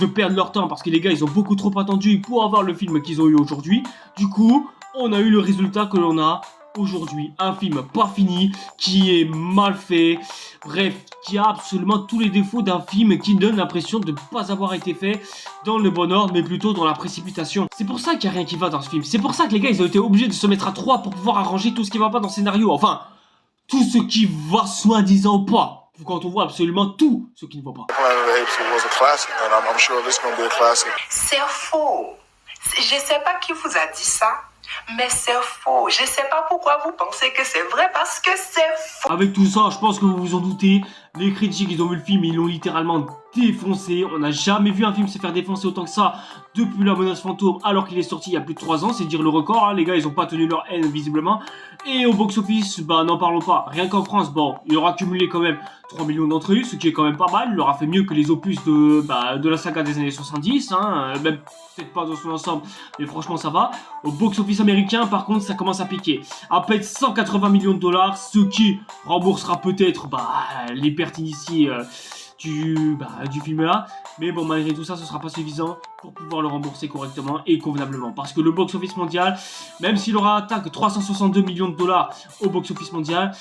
perdre leur temps parce que les gars, ils ont beaucoup trop attendu pour avoir le film qu'ils ont eu aujourd'hui. Du coup, on a eu le résultat que l'on a aujourd'hui. Un film pas fini, qui est mal fait, bref, qui a absolument tous les défauts d'un film qui donne l'impression de ne pas avoir été fait dans le bon ordre, mais plutôt dans la précipitation. C'est pour ça qu'il n'y a rien qui va dans ce film. C'est pour ça que les gars, ils ont été obligés de se mettre à 3 pour pouvoir arranger tout ce qui va pas dans le scénario. Enfin, tout ce qui va soi-disant pas. Quand on voit absolument tout ce qui ne va pas. C'est faux. Je sais pas qui vous a dit ça, mais c'est faux. Je sais pas pourquoi vous pensez que c'est vrai, parce que c'est faux. Avec tout ça, je pense que vous vous en doutez, les critiques, ils ont vu le film, ils l'ont littéralement défoncé. On n'a jamais vu un film se faire défoncer autant que ça depuis La Menace Fantôme, alors qu'il est sorti il y a plus de 3 ans, c'est dire le record, hein. Les gars, ils ont pas tenu leur haine visiblement. Et au box-office, n'en parlons pas. Rien qu'en France, il aura accumulé quand même 3 millions d'entrées, ce qui est quand même pas mal. Il aura fait mieux que les opus de la saga des années 70, hein. Même peut-être pas dans son ensemble, mais franchement ça va. Au box-office américain, par contre, ça commence à piquer. À peine 180 millions de dollars, ce qui remboursera peut-être les pertes initiées du film là, mais bon, malgré tout ça, ce sera pas suffisant pour pouvoir le rembourser correctement et convenablement, parce que le box-office mondial, même s'il aura atteint que 362 millions de dollars au box-office mondial,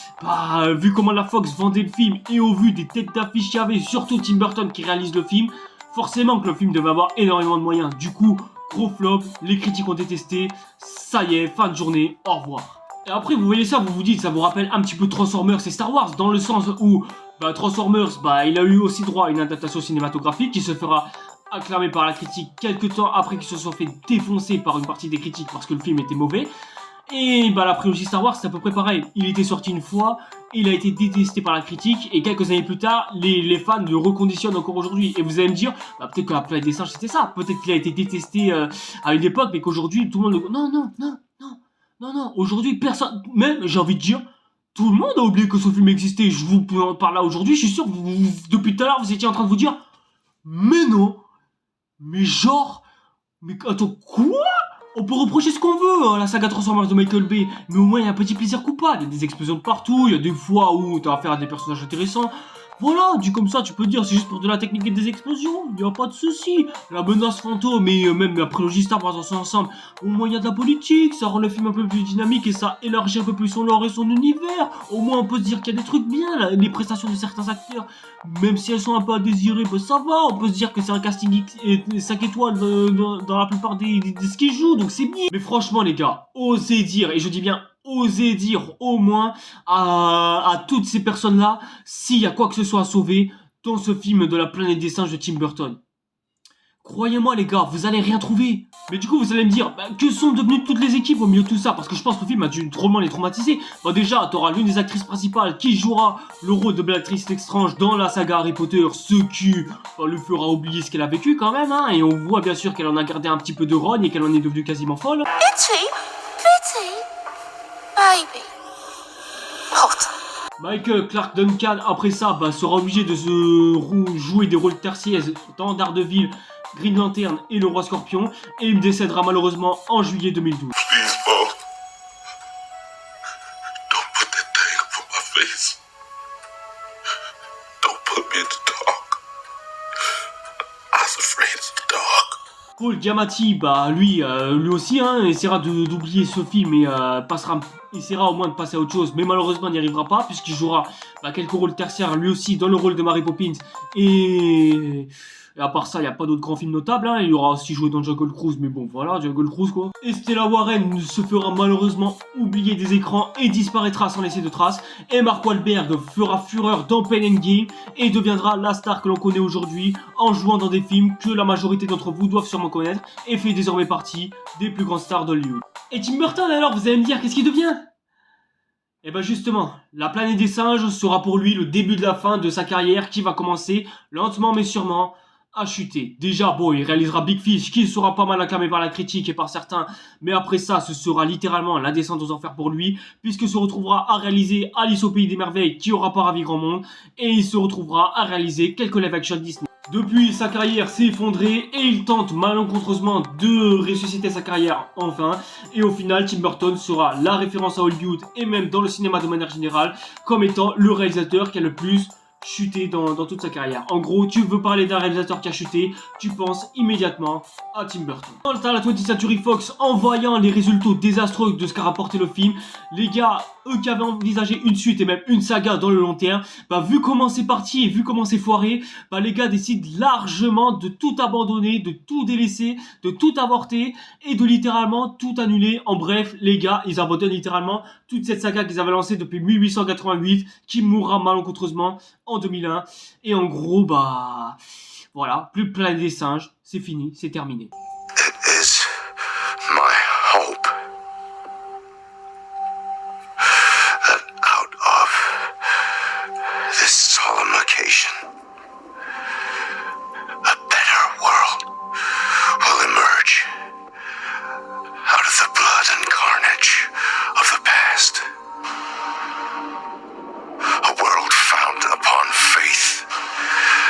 vu comment la Fox vendait le film et au vu des têtes d'affiche qu'il y avait, surtout Tim Burton qui réalise le film, forcément que le film devait avoir énormément de moyens. Du coup, gros flop, les critiques ont détesté, ça y est, fin de journée, au revoir. Et après, vous voyez ça, vous vous dites, ça vous rappelle un petit peu Transformers et Star Wars, dans le sens où Transformers, il a eu aussi droit à une adaptation cinématographique qui se fera acclamer par la critique quelques temps après qu'il se soit fait défoncer par une partie des critiques parce que le film était mauvais. Et la prélogie Star Wars, c'est à peu près pareil. Il était sorti une fois, il a été détesté par la critique, et quelques années plus tard, les fans le reconditionnent encore aujourd'hui. Et vous allez me dire, peut-être que la planète des singes c'était ça, peut-être qu'il a été détesté à une époque, mais qu'aujourd'hui tout le monde non, aujourd'hui personne, même j'ai envie de dire, tout le monde a oublié que ce film existait. Je vous parle là aujourd'hui, je suis sûr que depuis tout à l'heure vous étiez en train de vous dire, mais non, mais genre, mais attends, quoi? On peut reprocher ce qu'on veut à la saga Transformers de Michael Bay, mais au moins il y a un petit plaisir coupable. Il y a des explosions de partout, il y a des fois où t'as affaire à des personnages intéressants. Voilà, dit comme ça, tu peux dire c'est juste pour de la technique et des explosions, il n'y a pas de souci. La menace fantôme et même la prélogie Star Wars ensemble, au moins il y a de la politique, ça rend le film un peu plus dynamique et ça élargit un peu plus son lore et son univers. Au moins on peut se dire qu'il y a des trucs bien, là, les prestations de certains acteurs, même si elles sont un peu à désirer, bah ça va, on peut se dire que c'est un casting 5 étoiles dans la plupart de ce qu'ils jouent, donc c'est bien. Mais franchement les gars, osez dire, et je dis bien osez dire au moins à toutes ces personnes-là s'il y a quoi que ce soit à sauver dans ce film de la planète des singes de Tim Burton. Croyez-moi les gars, vous allez rien trouver. Mais du coup vous allez me dire, bah, que sont devenues toutes les équipes au milieu de tout ça? Parce que je pense que le film a dû drôlement les traumatiser. Bah déjà, t'auras l'une des actrices principales qui jouera le rôle de Bellatrix Lestrange dans la saga Harry Potter, ce qui lui fera oublier ce qu'elle a vécu quand même, hein. Et on voit bien sûr qu'elle en a gardé un petit peu de rogne et qu'elle en est devenue quasiment folle. Baby. Michael Clark Duncan, après ça, sera obligé de se jouer des rôles tertiaires dans Daredevil, Green Lantern et le Roi Scorpion, et il décédera malheureusement en juillet 2012. Please, Mom. Don't put that thing up on my face. Don't put me in the dark. I was afraid of the dark. Paul Giamatti, lui aussi, hein, essaiera d'oublier ce film et essaiera au moins de passer à autre chose, mais malheureusement n'y arrivera pas puisqu'il jouera quelques rôles tertiaires lui aussi dans le rôle de Mary Poppins et à part ça il n'y a pas d'autres grands films notables, hein. Il aura aussi joué dans Jungle Cruise, mais bon voilà, Jungle Cruise quoi. Et Stella Warren se fera malheureusement oublier des écrans et disparaîtra sans laisser de traces, et Mark Wahlberg fera fureur dans Pain and Gain et deviendra la star que l'on connaît aujourd'hui en jouant dans des films que la majorité d'entre vous doivent sûrement connaître et fait désormais partie des plus grandes stars d'Hollywood. Et Tim Burton alors, vous allez me dire qu'est-ce qu'il devient? Et ben justement, la planète des singes sera pour lui le début de la fin de sa carrière qui va commencer lentement mais sûrement à chuter. Déjà bon, il réalisera Big Fish qui sera pas mal acclamé par la critique et par certains, mais après ça ce sera littéralement la descente aux enfers pour lui, puisque se retrouvera à réaliser Alice au pays des merveilles qui aura pas ravi grand monde, et il se retrouvera à réaliser quelques live action Disney. Depuis, sa carrière s'est effondrée et il tente malencontreusement de ressusciter sa carrière enfin. Et au final, Tim Burton sera la référence à Hollywood et même dans le cinéma de manière générale comme étant le réalisateur qui a le plus chuté dans toute sa carrière. En gros, tu veux parler d'un réalisateur qui a chuté, tu penses immédiatement à Tim Burton. Dans le temps, la 20th Century Fox, en voyant les résultats désastreux de ce qu'a rapporté le film, les gars, eux qui avaient envisagé une suite et même une saga dans le long terme, vu comment c'est parti et vu comment c'est foiré, les gars décident largement de tout abandonner, de tout délaisser, de tout avorter et de littéralement tout annuler. En bref, les gars, ils abandonnent littéralement toute cette saga qu'ils avaient lancée depuis 1888, qui mourra malencontreusement en 2001. Et en gros, voilà, plus de Planète des Singes, c'est fini, c'est terminé. It is my hope that out of this solemn occasion, a better world will emerge out of the blood and carnage of the past. A world founded upon faith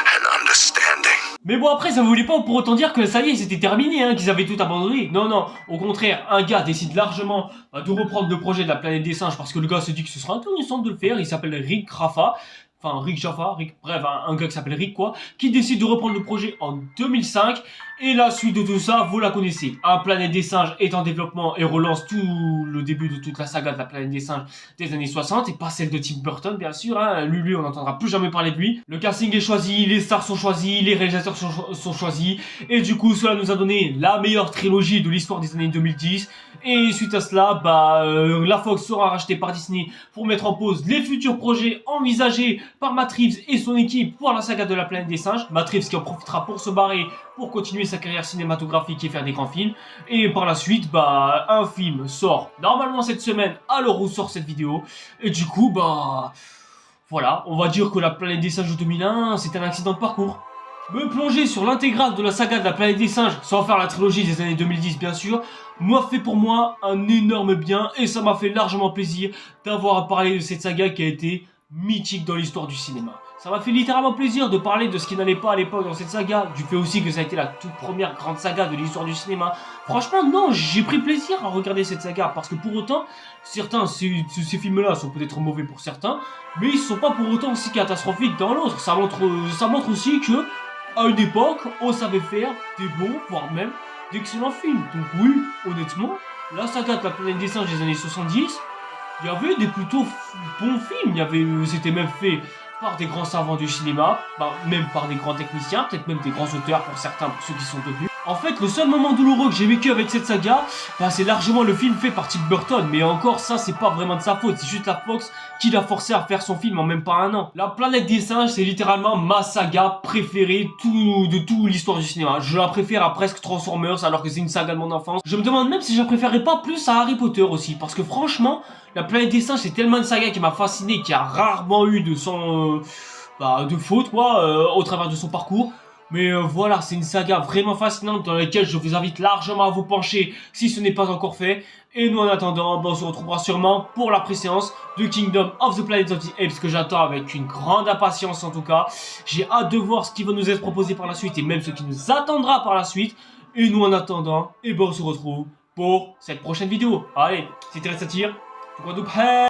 and understanding. Mais bon, après, ça voulait pas pour autant dire que ça y est, c'était terminé, hein, qu'ils avaient tout abandonné. Non, non, au contraire, un gars décide largement de reprendre le projet de la planète des singes parce que le gars se dit que ce sera intéressant de le faire. Il s'appelle Rick Jaffa. Enfin, Rick Jaffa, bref, un gars qui s'appelle Rick, quoi, qui décide de reprendre le projet en 2005. Et la suite de tout ça, vous la connaissez. Un Planète des Singes est en développement et relance tout le début de toute la saga de la Planète des Singes des années 60, et pas celle de Tim Burton, bien sûr, hein. Lui, on n'entendra plus jamais parler de lui. Le casting est choisi, les stars sont choisis, les réalisateurs sont choisis, et du coup, cela nous a donné la meilleure trilogie de l'histoire des années 2010. Et suite à cela, la Fox sera rachetée par Disney pour mettre en pause les futurs projets envisagés par Matt Reeves et son équipe pour la saga de la Planète des Singes. Matt Reeves qui en profitera pour se barrer, pour continuer sa carrière cinématographique et faire des grands films. Et par la suite, un film sort normalement cette semaine à l'heure où sort cette vidéo. Et du coup, voilà, on va dire que la Planète des Singes de 2001, c'est un accident de parcours. Me plonger sur l'intégrale de la saga de la Planète des Singes, sans faire la trilogie des années 2010 bien sûr, fait pour moi un énorme bien, et ça m'a fait largement plaisir d'avoir à parler de cette saga qui a été mythique dans l'histoire du cinéma. Ça m'a fait littéralement plaisir de parler de ce qui n'allait pas à l'époque dans cette saga, du fait aussi que ça a été la toute première grande saga de l'histoire du cinéma. Franchement, non, j'ai pris plaisir à regarder cette saga, parce que pour autant, certains, ces films-là sont peut-être mauvais pour certains, mais ils sont pas pour autant aussi catastrophiques dans l'autre. Ça montre aussi que, à une époque, on savait faire des bons, voire même d'excellents films. Donc oui, honnêtement, la saga de la planète des singes des années 70, il y avait des plutôt bons films. C'était même fait par des grands savants du cinéma, même par des grands techniciens, peut-être même des grands auteurs pour certains, pour ceux qui sont devenus. En fait, le seul moment douloureux que j'ai vécu avec cette saga, c'est largement le film fait par Tim Burton, mais encore ça, c'est pas vraiment de sa faute, c'est juste la Fox qui l'a forcé à faire son film en même pas un an. La planète des singes, c'est littéralement ma saga préférée de toute l'histoire du cinéma. Je la préfère à presque Transformers, alors que c'est une saga de mon enfance. Je me demande même si je la préférerais pas plus à Harry Potter aussi, parce que franchement, la planète des singes, c'est tellement une saga qui m'a fasciné, qui a rarement eu de faute, quoi, au travers de son parcours. Mais voilà, c'est une saga vraiment fascinante dans laquelle je vous invite largement à vous pencher si ce n'est pas encore fait. Et nous en attendant, on se retrouvera sûrement pour la préséance de Kingdom of the Planet of the Apes que j'attends avec une grande impatience en tout cas. J'ai hâte de voir ce qui va nous être proposé par la suite et même ce qui nous attendra par la suite. Et nous en attendant, on se retrouve pour cette prochaine vidéo. Allez, c'était Red Satire, tout quoi